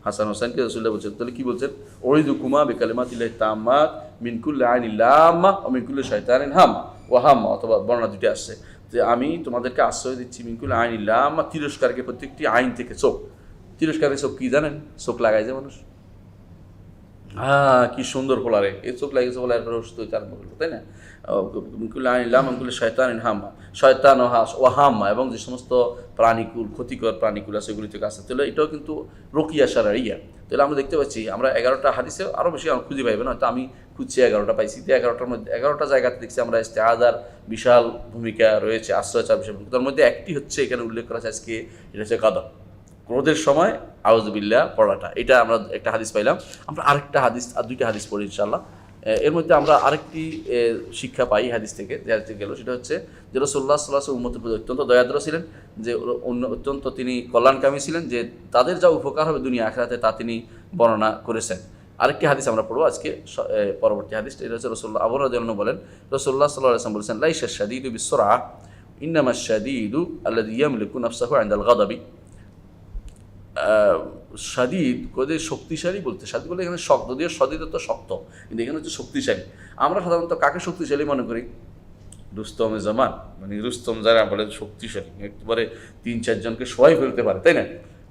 হাসান হোসেনকে রাসূলুল্লাহ বলছেন, তাহলে কি বলছেন? উরিদুকুমা বিকালিমাতিল্লাহি তাম্মাত মিন কুল্লি আইনিন লামা ওয়া মিন কুল্লি শাইতানিন হাম্মা ওয়া হাম্মা, অথবা বর্ণনা দুটি আসছে যে আমি তোমাদেরকে আশ্রয় দিচ্ছি মিন কুল্লি আইনিন লামা, তিরস্কারকে, প্রত্যেকটি আইন থেকে। চোখ, তিরস্কারের চোখ কি জানেন? চোখ লাগায় যে মানুষ, হ্যাঁ, কি সুন্দর ফোলারে, এই চোখ লাগিয়েছে বলে একবার অসুস্থ হইতে আরম্ভ করলো, তাই না? শয়তানিন হাম্মা, শয়তান ও হাম্মা, এবং যে সমস্ত প্রাণীকুল, ক্ষতিকর প্রাণীকুল আছে সেগুলি থেকে আসে। তাহলে এটাও কিন্তু রুকিয়া শারঈয়া। তাহলে আমরা দেখতে পাচ্ছি, আমরা 11টা হাদিসে আরও বেশি খুঁজে পাইবেন, হয়তো আমি খুঁজছি 11টা পাইছি। 11টার মধ্যে 11টা জায়গাতে দেখছি আমরা ইস্তেআযার বিশাল ভূমিকা রয়েছে, আশ্রয় চাওয়ার বিশাল ভূমিকা। তার মধ্যে একটি হচ্ছে এখানে উল্লেখ করা আছে আজকে, এটা হচ্ছে গাদব, ক্রোধের সময় আউযু বিল্লাহ পড়াটা। এটা আমরা একটা হাদিস পাইলাম। আমরা আরেকটা হাদিস, আর 2টা হাদিস পড়ি ইনশাআল্লাহ। এর মধ্যে আমরা আরেকটি শিক্ষা পাই হাদিস থেকে, যে হাদিস থেকে গেল, সেটা হচ্ছে যে রাসূলুল্লাহ সাল্লাল্লাহু আলাইহি ওয়াসাল্লাম উম্মতের প্রতি অত্যন্ত দয়াদ্র ছিলেন, যে অত্যন্ত তিনি কল্যাণকামী ছিলেন, যে তাদের যা উপকার হবে দুনিয়া আখিরাতে তা তিনি বর্ণনা করেছেন। আরেকটি হাদিস আমরা পড়বো আজকে, পরবর্তী হাদিসটা। এটা হচ্ছে রাসূলুল্লাহ আবু হুরায়রা রাদিয়াল্লাহু আনহু বলেন, রাসূলুল্লাহ সাল্লাল্লাহু আলাইহি ওয়াসাল্লাম বলেছেন, লাইসা শাদীদু বিসসুরআ ইন্নামাশ শাদীদু আল্লাযী ইয়ামলিকু নাফসাহু ইনদাল গাদাবি। শাদীদ কোদের শক্তিশালী বলতে, শাদীদ বলে এখানে শক্ত, যদিও শদীদ তো শক্ত, কিন্তু এখানে হচ্ছে শক্তিশালী। আমরা সাধারণত কাকে শক্তিশালী মনে করি? রুস্তমে জামান, মানে রুস্তম যারা বলে শক্তিশালী, একবারে 3-4 জনকে সবাই ফেলতে পারে, তাই না?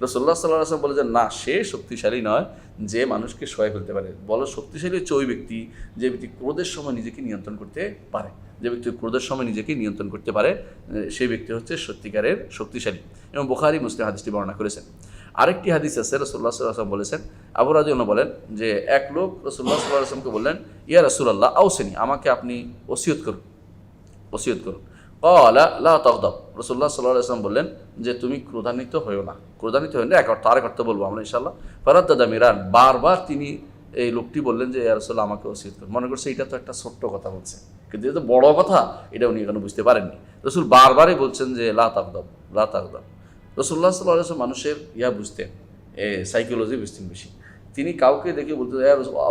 রাসূলুল্লাহ সাল্লাল্লাহু আলাইহি ওয়াসাল্লাম বলে যে না, সে শক্তিশালী নয় যে মানুষকে সবাই ফেলতে পারে। বলো শক্তিশালী হচ্ছে ওই ব্যক্তি যে ব্যক্তি ক্রোধের সময় নিজেকে নিয়ন্ত্রণ করতে পারে। যে ব্যক্তি ক্রোধের সময় নিজেকে নিয়ন্ত্রণ করতে পারে, সেই ব্যক্তি হচ্ছে সত্যিকারের শক্তিশালী। এবং বুখারী মুসলিম হাদিসটি বর্ণনা করেছেন। আরেকটি হাদিস আছে, রাসূলুল্লাহ সাল্লাল্লাহু আলাইহি ওয়াসাল্লাম বলেছেন, আবু হুরায়রা রাদিয়াল্লাহু আনহু বলেন যে এক লোক রাসূলুল্লাহ সাল্লাল্লাহু আলাইহি ওয়াসাল্লামকে বললেন, ইয়া রাসূলুল্লাহ আওসিনি, আমাকে আপনি ওসিয়ত করুন, ওসিয়ত করুন। ক্বালা লা তাগদাব, রাসূলুল্লাহ সাল্লাল্লাহু আলাইহি ওয়াসাল্লাম বললেন যে তুমি ক্রোধান্বিত হইও না, ক্রোধান্বিত হইও না। আরেক অর্থ বলবো আমরা ইনশাআল্লাহ। ফারাদ্দাদা মিরান, বারবার তিনি, এই লোকটি বললেন যে ইয়া রাসূলুল্লাহ আমাকে ওসিয়ত করুন। মনে করছে এটা তো একটা ছোট্ট কথা বলছে, কিন্তু এটা তো বড় কথা, এটা উনি এখনো বুঝতে পারেননি। রাসূল বারবারই বলছেন যে লা তাগদাব, লা তাগদাব। রাসূলুল্লাহ সাল্লাল্লাহু আলাইহি ওয়াসাল্লাম মানুষের বুঝতেন, সাইকোলজি বুঝতেন বেশি। তিনি কাউকে দেখে বলতে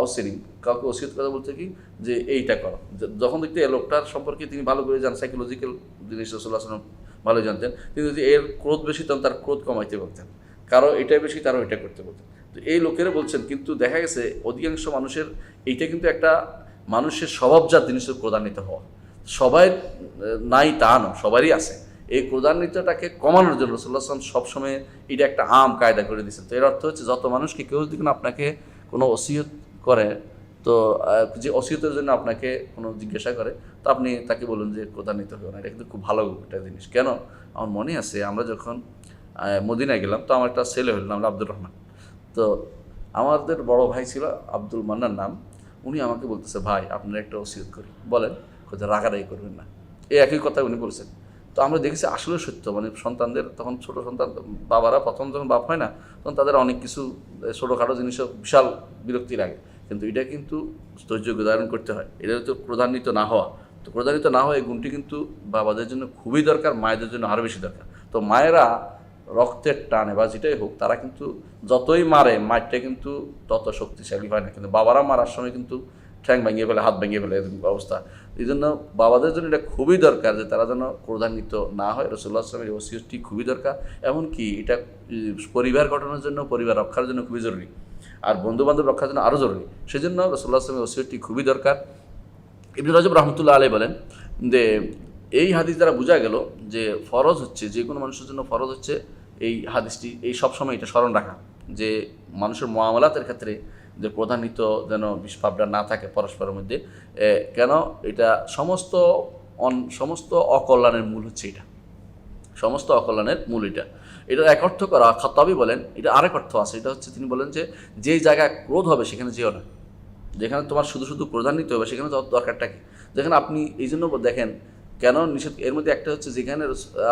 আউসিনি, কাউকে ওসিয়ত কথা বলতে কি যে এইটা করো, যখন দেখতে এই লোকটার সম্পর্কে তিনি ভালো করে জানেন, সাইকোলজিক্যাল জিনিস রাসূলুল্লাহ সাল্লাল্লাহু আলাইহি ওয়াসাল্লাম ভালো জানতেন। তিনি যদি এর ক্রোধ বেশি তখন তার ক্রোধ কমাইতে বলতেন, কারো এটাই বেশি তারও এটা করতে বলতেন। তো এই লোকেরা বলছেন, কিন্তু দেখা গেছে অধিকাংশ মানুষের এইটা কিন্তু একটা মানুষের স্বভাবজাত জিনিসের ক্রোধান্বিত হওয়া। সবাই নাই তা নয়, সবারই আছে, এই ক্রোধান্বিতটাকে কমানোর জন্য রাসূলুল্লাহ সাল্লাল্লাহু আলাইহি ওয়াসাল্লাম সবসময় এটা একটা আম কায়দা করে দিয়েছেন। তো এর অর্থ হচ্ছে যত মানুষকে কেউ যদি কোনো আপনাকে কোনো ওসিয়ত করে, তো যে ওসিয়তের জন্য আপনাকে কোনো জিজ্ঞাসা করে, তো আপনি তাকে বলুন যে ক্রোধান্বিত হবেন না। এটা কিন্তু খুব ভালো একটা জিনিস। কেন? আমার মনে আছে আমরা যখন মদিনায় গেলাম, তো আমার একটা ছেলে হল নাম আব্দুর রহমান। তো আমাদের বড় ভাই ছিল আব্দুল মান্নার নাম, উনি আমাকে বলতেছে, ভাই আপনারা একটা ওসিয়ত করি, বলেন। কোথায় রাগারাগি করবেন না, এই একই কথা উনি বলছেন। তো আমরা দেখেছি আসলে সত্য, মানে সন্তানদের তখন ছোট সন্তান, বাবারা প্রথম যখন বাপ হয় না, তখন তাদের অনেক কিছু ছোটোখাটো জিনিসও বিশাল বিরক্তি লাগে, কিন্তু এটা কিন্তু ধৈর্য ধারণ করতে হয়। এটা তো ক্রোধান্বিত না হওয়া, তো ক্রোধান্বিত না হওয়া এই গুণটি কিন্তু বাবাদের জন্য খুবই দরকার, মায়েদের জন্য আরও বেশি দরকার। তো মায়েরা রক্তের টানে বা যেটাই হোক, তারা কিন্তু যতই মারে, মারটা কিন্তু তত শক্তিশালী হয় না, কিন্তু বাবারা মারার সময় কিন্তু ঠ্যাং ভেঙে ফেলে, হাত ভেঙে ফেলে, এরকম অবস্থা। এই জন্য বাবাদের জন্য এটা খুবই দরকার যে তারা যেন ক্রোধান্বিত না হয়। রাসূলুল্লাহ সাল্লাল্লাহু আলাইহি ওয়াসাল্লামের ওসিয়তটি খুবই দরকার, এমনকি এটা পরিবার গঠনের জন্য, পরিবার রক্ষার জন্য খুবই জরুরি, আর বন্ধুবান্ধব রক্ষার জন্য আরও জরুরি। সেজন্য রাসূলুল্লাহ সাল্লাল্লাহু আলাইহি ওয়াসাল্লামের ওসিয়তটি খুবই দরকার। ইবনে রাজব রাহমাতুল্লাহ আলাইহি বলেন যে এই হাদিস দ্বারা বোঝা গেল যে ফরজ হচ্ছে, যে কোনো মানুষের জন্য ফরজ হচ্ছে এই হাদিসটি, এই সবসময় এটা স্মরণ রাখা যে মানুষের মুআমালাতের ক্ষেত্রে যে প্রধানিত যেন বিষভাবটা না থাকে পরস্পরের মধ্যে। কেন? এটা সমস্ত অকল্যাণের মূল হচ্ছে এটা, সমস্ত অকল্যাণের মূল এটা। এটার এক অর্থ করা খাত্তাবী বলেন, এটা আরেক অর্থ আছে, এটা হচ্ছে তিনি বলেন যে যেই জায়গায় ক্রোধ হবে সেখানে যেও না, যেখানে তোমার শুধু শুধু ক্রোধান্বিত হবে সেখানে যাওয়ার দরকারটা কি? যেখানে আপনি এই জন্য দেখেন কেন নিষেধ, এর মধ্যে একটা হচ্ছে যেখানে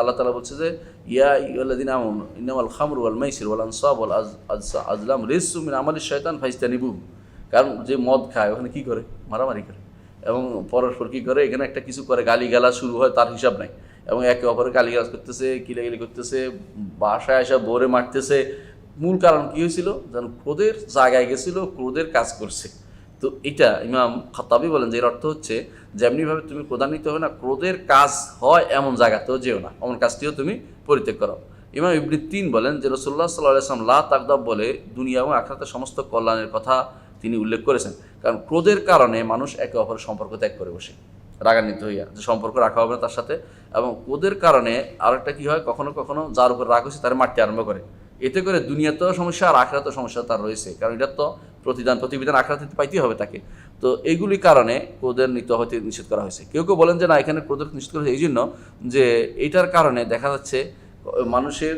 আল্লাহ তাআলা বলছে যে ইয়া আইয়ুহাল্লাযীনা আমানু ইন্নামাল খামরু ওয়াল মাইসির ওয়াল আনসাব ওয়াল আজলাম রিজসুম মিন আমালিশ শাইতান ফাজতানিবুহু। কারণ যে মদ খায় ওখানে কী করে? মারামারি করে, এবং পরস্পর কী করে, এখানে একটা কিছু করে, গালিগালা শুরু হয়, তার হিসাব নাই, এবং একে অপরে গালিগালাজ করতেছে, কিলাকিলি করতেছে, বাসায় আসা বোরে মারতেছে। মূল কারণ কী হয়েছিল? যেন ক্রোধের জায়গায় গেছিল, ক্রোধের কাজ করছে। তো এটা ইমাম খাত্তাবী বলেন যে এর অর্থ হচ্ছে যেমনিভাবে তুমি ক্রোধান্বিত হবে না, ক্রোধের কাজ হয় এমন জায়গাতেও যেও না, এমন কাজটিও তুমি পরিত্যাগ করো। ইমাম ইবনে তিন বলেন যে রাসূলুল্লাহ সাল্লাল্লাহু আলাইহি ওয়াসাল্লাম লা তাগদাব বলে দুনিয়া এবং আখিরাতের সমস্ত কল্যাণের কথা তিনি উল্লেখ করেছেন। কারণ ক্রোধের কারণে মানুষ একে অপরের সম্পর্ক ত্যাগ করে বসে, রাগান্বিত হইয়া যে সম্পর্ক রাখা হবে না তার সাথে। এবং ক্রোধের কারণে আরেকটা কী হয়, কখনো কখনো যার উপর রাগ হয়েছে তারা মারতে আরম্ভ করে। এতে করে দুনিয়াতেও সমস্যা আর আখিরাতেও সমস্যা তার রয়েছে, কারণ এটার তো প্রতিবিধান আখিরাতে পাইতেই হবে তাকে। তো এইগুলি কারণে ক্রোধের নিতে হতে নিষেধ করা হয়েছে। কেউ কেউ বলেন যে না, এখানে ক্রোধের নিষেধ করা হয়েছে এই জন্য যে এইটার কারণে দেখা যাচ্ছে মানুষের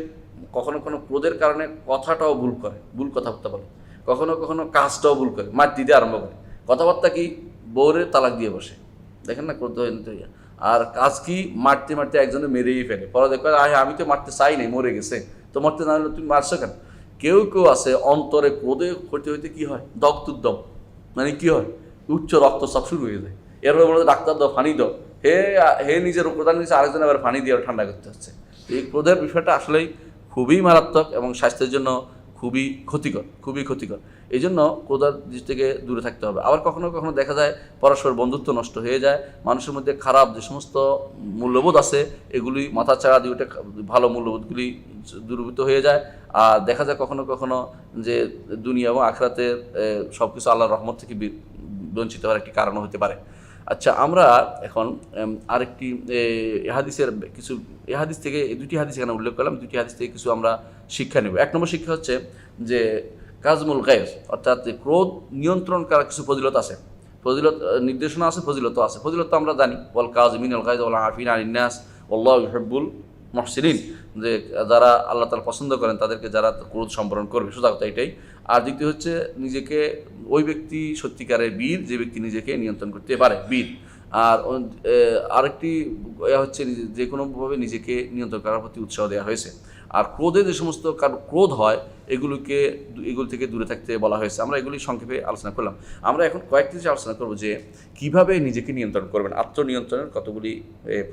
কখনো কখনো ক্রোধের কারণে কথাটাও ভুল করে, ভুল কথাবার্তা বলে, কখনো কখনো কাজটাও ভুল করে, মার দিতে আরম্ভ করে। কথাবার্তা কি? বউরে তালাক দিয়ে বসে, দেখেন না, ক্রোধ হইয়া। আর কাজ কি? মারতে মারতে একজনে মেরেই ফেলে, পরে দেখো আমি তো মারতে চাই নাই, মরে গেছে, তো মরতে না হলে তুমি মারছো কেন? কেউ কেউ আছে অন্তরে ক্রোধে হইতে হইতে কী হয়, দগ্ধোদ্যম, মানে কী হয়, উচ্চ রক্তচাপ শুরু হয়ে যায়। এরপরে বলে ডাক্তার দাও, ফানি দাও, হে নিজের প্রধান নিচে আরেকজন আবার ফানি দিয়ে ঠান্ডা করতে হচ্ছে। এই ক্রোধের বিষয়টা আসলেই খুবই মারাত্মক এবং স্বাস্থ্যের জন্য খুবই ক্ষতিকর, খুবই ক্ষতিকর। এই জন্য ক্রোধের দিক থেকে দূরে থাকতে হবে। আবার কখনো কখনো দেখা যায় পরস্পর বন্ধুত্ব নষ্ট হয়ে যায়, মানুষের মধ্যে খারাপ যে সমস্ত মূল্যবোধ আছে এগুলি মাথা চাড়া দিয়ে ওঠে, ভালো মূল্যবোধগুলি দূরীভূত হয়ে যায়। আর দেখা যায় কখনো কখনো যে দুনিয়া এবং আখিরাতের সব কিছু আল্লাহর রহমত থেকে বঞ্চিত হওয়ার একটি কারণও হতে পারে। আচ্ছা, আমরা এখন আরেকটি হাদিসের কিছু, হাদিস থেকে দুটি হাদিস এখানে উল্লেখ করলাম, দুটি হাদিস থেকে কিছু আমরা শিক্ষা নেব। এক নম্বর শিক্ষা হচ্ছে যে কাজমুল গায়জ, অর্থাৎ ক্রোধ নিয়ন্ত্রণ করার কিছু ফজিলত আছে, ফজিলত নির্দেশনা আছে, ফজিলত আছে। ফজিলত আমরা জানি, ওয়াল কাযিমিনাল গায়জ ওয়াল আফিনা আনিন নাস ওয়াল্লাহু ইউহিব্বুল মুহসিনিন, যে যারা আল্লাহ তাআলা পছন্দ করেন তাদেরকে যারা ক্রোধ সম্বরণ করবে, সোজা কথা এটাই। আর দ্বিতীয় হচ্ছে নিজেকে, ওই ব্যক্তি সত্যিকারের বীর যে ব্যক্তি নিজেকে নিয়ন্ত্রণ করতে পারে, বীর। আর আরেকটি হচ্ছে যে কোনোভাবে নিজেকে নিয়ন্ত্রণ করার প্রতি উৎসাহ দেওয়া হয়েছে। আর ক্রোধে যে সমস্ত ক্রোধ হয় এগুলো থেকে দূরে থাকতে বলা হয়েছে। আমরা এগুলি সংক্ষেপে আলোচনা করলাম। আমরা এখন কয়েকটি জিনিস আলোচনা করবো যে কীভাবে নিজেকে নিয়ন্ত্রণ করবেন, আত্মনিয়ন্ত্রণের কতগুলি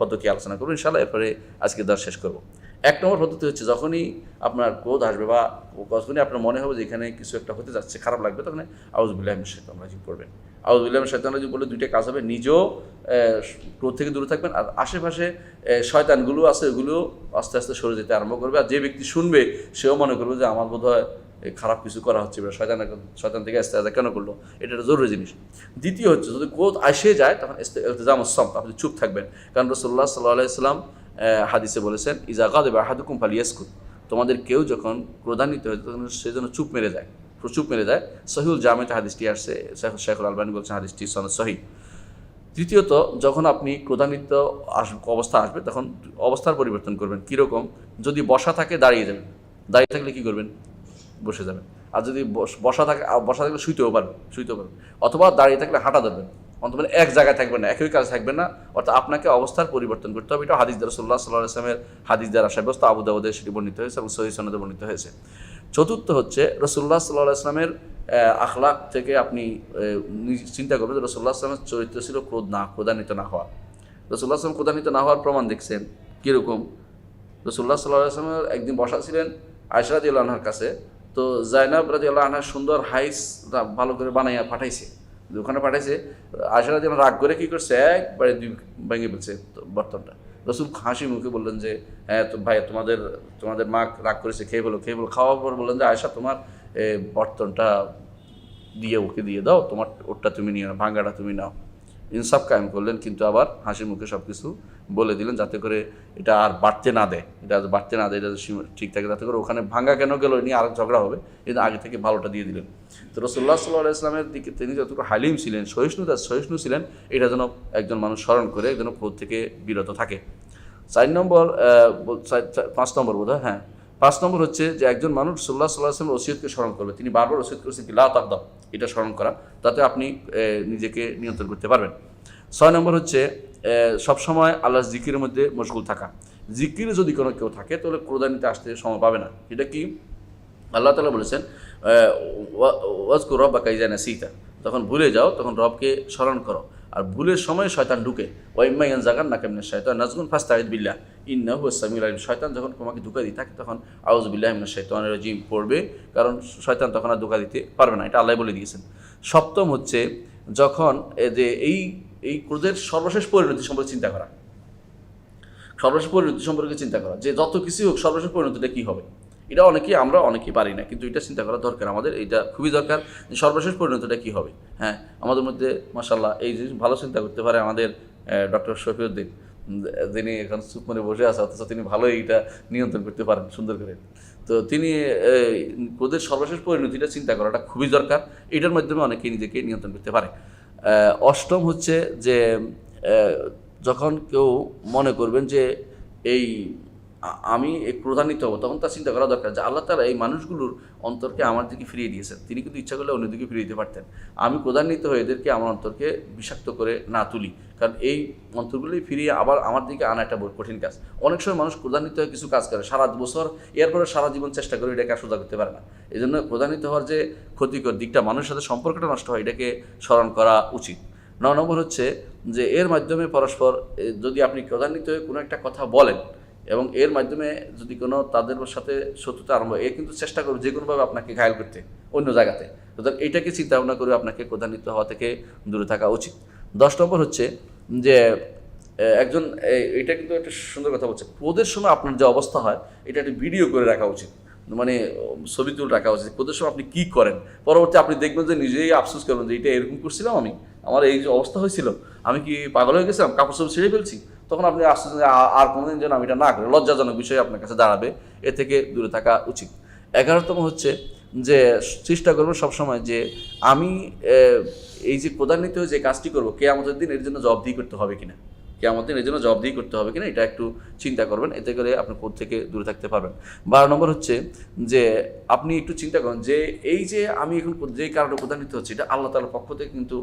পদ্ধতি আলোচনা করবো ইনশাআল্লাহ। এরপরে আজকে দর্শ শেষ করব। এক নম্বর পদ্ধতি হচ্ছে, যখনই আপনার ক্রোধ আসবে বা যখনই আপনার মনে হবে যে এখানে কিছু একটা হতে যাচ্ছে, খারাপ লাগবে, তখন আউযুবিল্লাহি মিনাশ শাইতানির রাজিম পড়বেন। আউযুবিল্লাহি মিনাশ শাইতানির রাজিম বলে দুইটা কাজ হবে, নিজেও ক্রোধ থেকে দূরে থাকবেন, আর আশেপাশে শয়তানগুলো আছে ওগুলো আস্তে আস্তে সরে যেতে আরম্ভ করবে। আর যে ব্যক্তি শুনবে সেও মনে করবে যে আমার বোধহয় খারাপ কিছু করা হচ্ছে, শয়তান থেকে আস্তে আস্তে কেন করলো, এটা একটা জরুরি জিনিস। দ্বিতীয় হচ্ছে, যদি ক্রোধ আসে যায় তখন ইলতিজামুস সামত, আপনি চুপ থাকবেন। কারণ রাসূলুল্লাহ সাল্লাল্লাহু আলাইহি ওয়াসাল্লাম হাদিসে বলেছেন ইজা গাদিবা আহাদুকুম ফালিয়াসকুত, তোমাদের কেউ যখন ক্রোধান্বিত হয় তখন সে যেন চুপ মেরে যায়। সহিহুল জামেতে হাদিসটি আসছে, শেখুল আলবানী বলছেন হাদিসটি সনদ সহিহ। তৃতীয়ত, যখন আপনি ক্রোধান্বিত অবস্থা আসবে তখন অবস্থার পরিবর্তন করবেন। কীরকম? যদি বসা থাকে দাঁড়িয়ে যাবেন, দাঁড়িয়ে থাকলে কী করবেন? বসে যাবেন। আর যদি বসা থাকলে শুইতেও পারবেন, অথবা দাঁড়িয়ে থাকলে হাঁটা ধরবেন, অন্তত এক জায়গায় থাকবেন না, একই কাজে থাকবেন না, অর্থাৎ আপনাকে অবস্থার পরিবর্তন করতে হবে। এটা হাদিস দ্বারা রাসূলুল্লাহ সাল্লাল্লাহু আলাইহি ওয়াসাল্লামের হাদিস দ্বারা সাব্যস্ত, আবু দাউদে সেটি বর্ণিত হয়েছে এবং সহিহ সনদে বর্ণিত হয়েছে। চতুর্থ হচ্ছে রাসূলুল্লাহ সাল্লাল্লাহু আলাইহি ওয়াসাল্লামের আখলাক থেকে আপনি চিন্তা করবেন যে রাসূলুল্লাহ সাল্লাল্লাহু আলাইহি ওয়াসাল্লামের চরিত্র ছিল ক্রোধান্বিত না হওয়া। রাসূলুল্লাহ সাল্লাল্লাহু আলাইহি ওয়াসাল্লাম ক্রোধান্বিত না হওয়ার প্রমাণ দেখছেন কীরকম? রাসূলুল্লাহ সাল্লাল্লাহু আলাইহি ওয়াসাল্লাম একদিন বসা ছিলেন আয়েশা রাদিয়াল্লাহু আনহার কাছে, তো জাইনাব রাদিয়াল্লাহু আনহা সুন্দর হাইস ভালো করে বানাইয়া পাঠাইছে, ওখানে পাঠাইছে। আয়েশা রাদিয়াল্লাহু আনহা রাগ করে কী করছে, একবারে ভেঙে ফেলছে বর্তনটা। রাসূল হাসি মুখে বললেন যে হ্যাঁ তো ভাই, তোমাদের মা রাগ করেছে, খেয়ে বলো। খাওয়ার পর বললেন যে আয়েশা, তোমার বর্তনটা ওকে দিয়ে দাও, তোমার ওরটা তুমি নিয়ে নাও, ভাঙ্গাটা তুমি নাও। ইনসাফ কায়েম করলেন, কিন্তু আবার হাসি মুখে সব কিছু বলে দিলেন যাতে করে এটা আর বাড়তে না দেয়, এটা ঠিক থাকে, যাতে করে ওখানে ভাঙ্গা কেন গেল নিয়ে আর ঝগড়া হবে, কিন্তু আগে থেকে ভালোটা দিয়ে দিলেন। তো রাসূলুল্লাহ সাল্লাল্লাহু আলাইহি ওয়াসাল্লামের দিকে তিনি যতটুকু হালিম ছিলেন, সহিষ্ণু ছিলেন, এটা যেন একজন মানুষ স্মরণ করে যেন ক্রোধ থেকে বিরত থাকে। 5 নম্বর বোধহয়, হ্যাঁ 5 নম্বর হচ্ছে যে একজন মানুষ রাসূলুল্লাহ সাল্লাল্লাহু আলাইহি ওয়াসাল্লামের ওসিয়তকে স্মরণ করবে। তিনি বারবার ওসিয়ত করেছেন কি লা তাগদাব, এটা স্মরণ করা, তাতে আপনি নিজেকে নিয়ন্ত্রণ করতে পারবেন। 6 নম্বর হচ্ছে সবসময় আল্লাহর জিকিরের মধ্যে মশগুল থাকা। জিকিরে যদি কোনো কেউ থাকে তাহলে ক্রোধান্বিত আসতে সময় পাবে না। এটা কি আল্লাহ তাআলা বলেছেন, ওয়াজকুর রাব্বাকা ইযা নাসিতা, তখন ভুলে যাও তখন রবকে স্মরণ করো। আর ভুলের সময় শয়তান ঢুকে, ওয়া ইম্মা ইয়ানজাগান্নাকা মিনাশ শাইতানির নাজগুন ফাস্তাইদ বিল্লাহ ইন্নাহু হুয়াস সামিউল আলিম। শয়তান যখন তোমাকে ধোঁকা দিয়ে থাকে তখন আউযু বিল্লাহি মিনাশ শাইতানির রাজিম পড়বে, কারণ শয়তান তখন আর ধোঁকা দিতে পারবে না, এটা আল্লাহ বলে দিয়েছেন। সপ্তম হচ্ছে যখন যে এই ক্রোধের সর্বশেষ পরিণতি সম্পর্কে চিন্তা করা, যে যত কিছু হোক সর্বশেষ পরিণতিটা কী হবে, এটা আমরা অনেকেই পারি না, কিন্তু এটা চিন্তা করা দরকার আমাদের, এটা খুবই দরকার যে সর্বশেষ পরিণতিটা কী হবে। হ্যাঁ, আমাদের মধ্যে মাশাআল্লাহ এই জিনিস ভালো চিন্তা করতে পারে আমাদের ডক্টর শফিউদ্দিন, যিনি এখন চুপ করে বসে আছে, অথচ তিনি ভালোই এটা নিয়ন্ত্রণ করতে পারেন সুন্দর করে। তো তিনি ক্রোধের সর্বশেষ পরিণতিটা চিন্তা করাটা খুবই দরকার, এটার মাধ্যমে অনেকেই নিজেকে নিয়ন্ত্রণ করতে পারে। অষ্টম হচ্ছে যে যখন কেউ মনে করবেন যে আমি ক্রোধান্বিত হব, তখন তার চিন্তা করা দরকার যে আল্লাহ তাআলা এই মানুষগুলোর অন্তরকে আমার দিকে ফিরিয়ে দিয়েছেন, তিনি কিন্তু ইচ্ছা করলে অন্যদিকে ফিরিয়ে দিতে পারতেন। আমি ক্রোধান্বিত হয়ে এদেরকে আমার অন্তরকে বিষাক্ত করে না তুলি, কারণ এই অন্তরগুলোই ফিরিয়ে আবার আমার দিকে আনা একটা কঠিন কাজ। অনেক সময় মানুষ ক্রোধান্বিত হয়ে কিছু কাজ করে সারা বছর, এরপরে সারা জীবন চেষ্টা করে এটাকে আর সোজা করতে পারে না। এই জন্য ক্রোধান্বিত হওয়ার যে ক্ষতিকর দিকটা, মানুষের সাথে সম্পর্কটা নষ্ট হয়, এটাকে স্মরণ করা উচিত। 9 নম্বর হচ্ছে যে এর মাধ্যমে পরস্পর যদি আপনি ক্রোধান্বিত হয়ে কোনো একটা কথা বলেন এবং এর মাধ্যমে যদি কোনো তাদের সাথে শত্রুতা আরম্ভ হয়, কিন্তু চেষ্টা করবে যে কোনোভাবে আপনাকে ঘায়েল করতে অন্য জায়গাতে, সুতরাং এইটাকে চিন্তা ভাবনা করে আপনাকে ক্রোধান্বিত হওয়া থেকে দূরে থাকা উচিত। 10 নম্বর হচ্ছে যে একজন, এটা কিন্তু একটা সুন্দর কথা বলছে, ক্রোধের সময় আপনার যে অবস্থা হয় এটা একটা ভিডিও করে রাখা উচিত, মানে ছবি তুলে রাখা উচিত। ক্রোধের সময় আপনি কী করেন, পরবর্তী আপনি দেখবেন যে নিজেই আফসোস করবেন যে এটা এরকম করছিলাম, আমার এই যে অবস্থা হয়েছিল, আমি কি পাগল হয়ে গেছিলাম, কাপড় সব ছেড়ে ফেলছি। তখন আপনি আফসোস আর কোনোদিন যেন আমি এটা না করি, লজ্জাজনক বিষয় আপনার কাছে দাঁড়াবে, এ থেকে দূরে থাকা উচিত। 11তম হচ্ছে যে চেষ্টা করবেন সবসময় যে আমি এই যে ক্রোধান্বিত হয়ে যে কাজটি করবো, কিয়ামতের দিন এর জন্য জবাবদিহি করতে হবে কিনা, এটা একটু চিন্তা করবেন, এতে করে আপনি ক্রোধ থেকে দূরে থাকতে পারবেন। 12 নম্বর হচ্ছে যে আপনি একটু চিন্তা করেন যে এই যে আমি এখন যে কারণে ক্রোধান্বিত হচ্ছে, এটা আল্লাহ তাআলার পক্ষ থেকে কিন্তু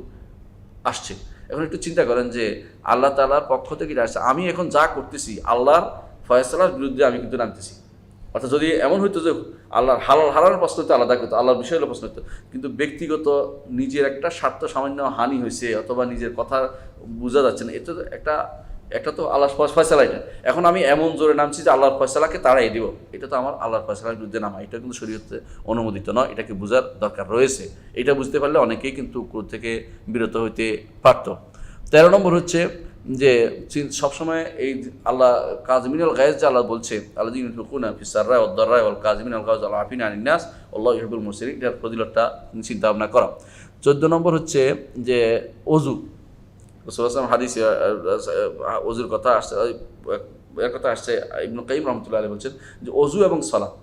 আসছে। এখন একটু চিন্তা করেন যে আল্লাহ তাআলার পক্ষ থেকে আসছে, আমি এখন যা করতেছি আল্লাহর ফয়সালার বিরুদ্ধে আমি কিন্তু নামতেছি। অর্থাৎ যদি এমন হইতো যে আল্লাহর হালাল প্রশ্ন হতো আলাদা করতো, আল্লাহর বিষয় হলো প্রশ্ন হতো, কিন্তু ব্যক্তিগত নিজের একটা স্বার্থ সামান্য হানি হয়েছে অথবা নিজের কথা বোঝা যাচ্ছে না, এটা একটা তো আল্লাহর ফয়সালা। এটা এখন আমি এমন জোরে নামছি যে আল্লাহর ফয়সালাকে তাড়াই দিব, এটা তো আমার আল্লাহর ফয়সালার বিরুদ্ধে নামা, এটা কিন্তু শরীয়তে অনুমোদিত নয়, এটাকে বোঝার দরকার রয়েছে। এটা বুঝতে পারলে অনেকেই কিন্তু ক্রোধ থেকে বিরত হইতে পারত। 13 নম্বর হচ্ছে যে সবসময় এই আল্লাহ কাযিমিনাল গায়জ, যে আল্লাহ বলছে আল্লাযীনা ইউনফিকুনা ফিস সাররাই ওয়াদ দাররাই ওয়াল কাযিমিনাল গায়জ ওয়াল আফিনা আনিন নাস আল্লাহু ইউহিব্বুল মুহসিনিন, এটার ফজিলতটা চিন্তা ভাবনা করা। 14 নম্বর হচ্ছে যে অজু, রাসূলুল্লাহ হাদিসে অজুর কথা আসছে, এর কথা আসছে, ইবনে কাইয়িম রাহমাতুল্লাহি আলাইহি বলছেন যে অজু এবং সালাত,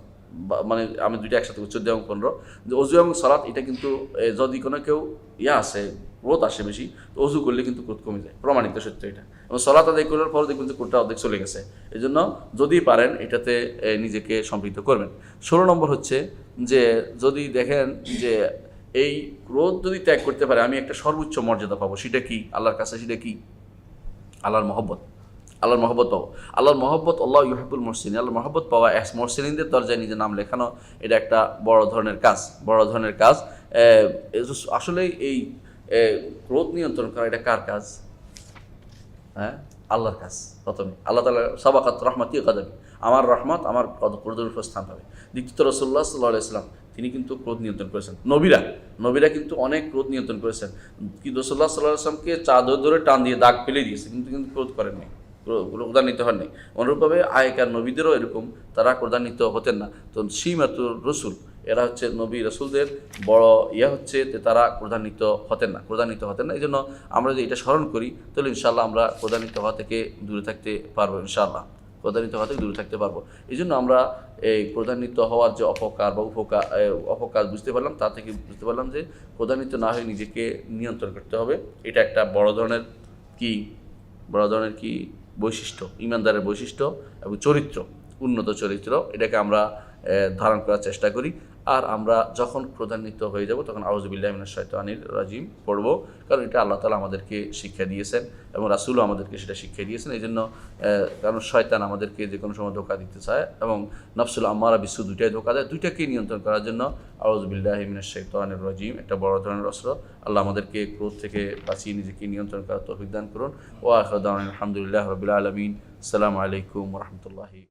মানে আমি দুইটা একসাথে 14 এবং 15, যে অজু এবং সালাত এটা কিন্তু যদি কোনো কেউ আছে, ক্রোধ আসে বেশি, তো অজু করলে কিন্তু ক্রোধ কমে যায়, প্রমাণিত সত্য এটা। এবং সালাত আদায় করার পর দেখবেন যে ক্রোধটা অর্ধেক চলে গেছে। এই জন্য যদি পারেন এটাতে নিজেকে সম্পৃক্ত করবেন। 16 নম্বর হচ্ছে যে যদি দেখেন যে এই ক্রোধ যদি ত্যাগ করতে পারে আমি একটা সর্বোচ্চ মর্যাদা পাবো, সেটা কি আল্লাহর কাছে, সেটা কি আল্লাহর মহব্বত। আল্লাহর মহব্বত পাবো, আল্লাহর মহব্বত, আল্লাহ ইউহিব্বুল মুহসিনিন, আল্লাহর মহব্বত পাওয়া, মুহসিনদের দরজায় নিজের নাম লেখানো, এটা একটা বড় ধরনের কাজ, বড় ধরনের কাজ। আসলে এই ক্রোধ নিয়ন্ত্রণ করা এটা কার কাজ? হ্যাঁ, আল্লাহর কাজ। প্রথমে আল্লাহ তাআলা সাবাকাত রহমাতি গাদাবি, আমার রহমত আমার ক্রোধের উপর স্থান পাবে। দ্বিতীয়ত রাসূলুল্লাহ সাল্লাল্লাহু আলাইহি ওয়াসাল্লাম তিনি কিন্তু ক্রোধ নিয়ন্ত্রণ করেছেন। নবীরা কিন্তু অনেক ক্রোধ নিয়ন্ত্রণ করেছেন। কি রাসূলুল্লাহ সাল্লাল্লাহু আলাইহি ওয়াসাল্লামকে চাদর ধরে টান দিয়ে দাগ ফেলে দিয়েছে, কিন্তু ক্রোধ করেননি, ক্রোধান্বিত হননি। অনুরূপভাবে আগেকার নবীদেরও এরকম, তারা ক্রোধান্বিত হতেন না। তো সীমাতুর রসুল, এরা হচ্ছে নবী রসুলদের বড় হচ্ছে যে তারা ক্রোধান্বিত হতেন না। এই জন্য আমরা যদি এটা স্মরণ করি তাহলে ইনশাআল্লাহ আমরা ক্রোধান্বিত হওয়া থেকে দূরে থাকতে পারবো, ইনশাআল্লাহ ক্রোধান্বিত হওয়া থেকে দূরে থাকতে পারবো। এই জন্য আমরা এই ক্রোধান্বিত হওয়ার যে অপকার বা অপকার বুঝতে পারলাম, তা থেকে বুঝতে পারলাম যে ক্রোধান্বিত না হয়ে নিজেকে নিয়ন্ত্রণ করতে হবে। এটা একটা বড় ধরনের কি বৈশিষ্ট্য, ইমানদারের বৈশিষ্ট্য এবং চরিত্র, উন্নত চরিত্র, এটাকে আমরা ধারণ করার চেষ্টা করি। আর আমরা যখন ক্রোধান্বিত হয়ে যাব তখন আউযু বিল্লাহি মিনাশ শাইতানির রাজিম পড়ব, কারণ এটা আল্লাহ তাআলা আমাদেরকে শিক্ষা দিয়েছেন এবং রাসূলও আমাদেরকে সেটা শিক্ষা দিয়েছেন। এই জন্য কারণ শয়তান আমাদেরকে যে কোনো সময় ধোঁকা দিতে চায় এবং নফসুল আম্মারা বিসু দুইটাই ধোঁকা দেয়। দুইটাকে নিয়ন্ত্রণ করার জন্য আউযু বিল্লাহি মিনাশ শাইতানির রাজিম একটা বড় ধরনের অস্ত্র। আল্লাহ আমাদেরকে ক্রোধ থেকে বাঁচিয়ে নিজেকে নিয়ন্ত্রণ করার তৌফিক দান করুন। ওয়া আখিরু দাওয়ানা আলহামদুলিল্লাহি রাব্বিল আলামিন। আসসালামু আলাইকুম ওয়া রাহমাতুল্লাহি।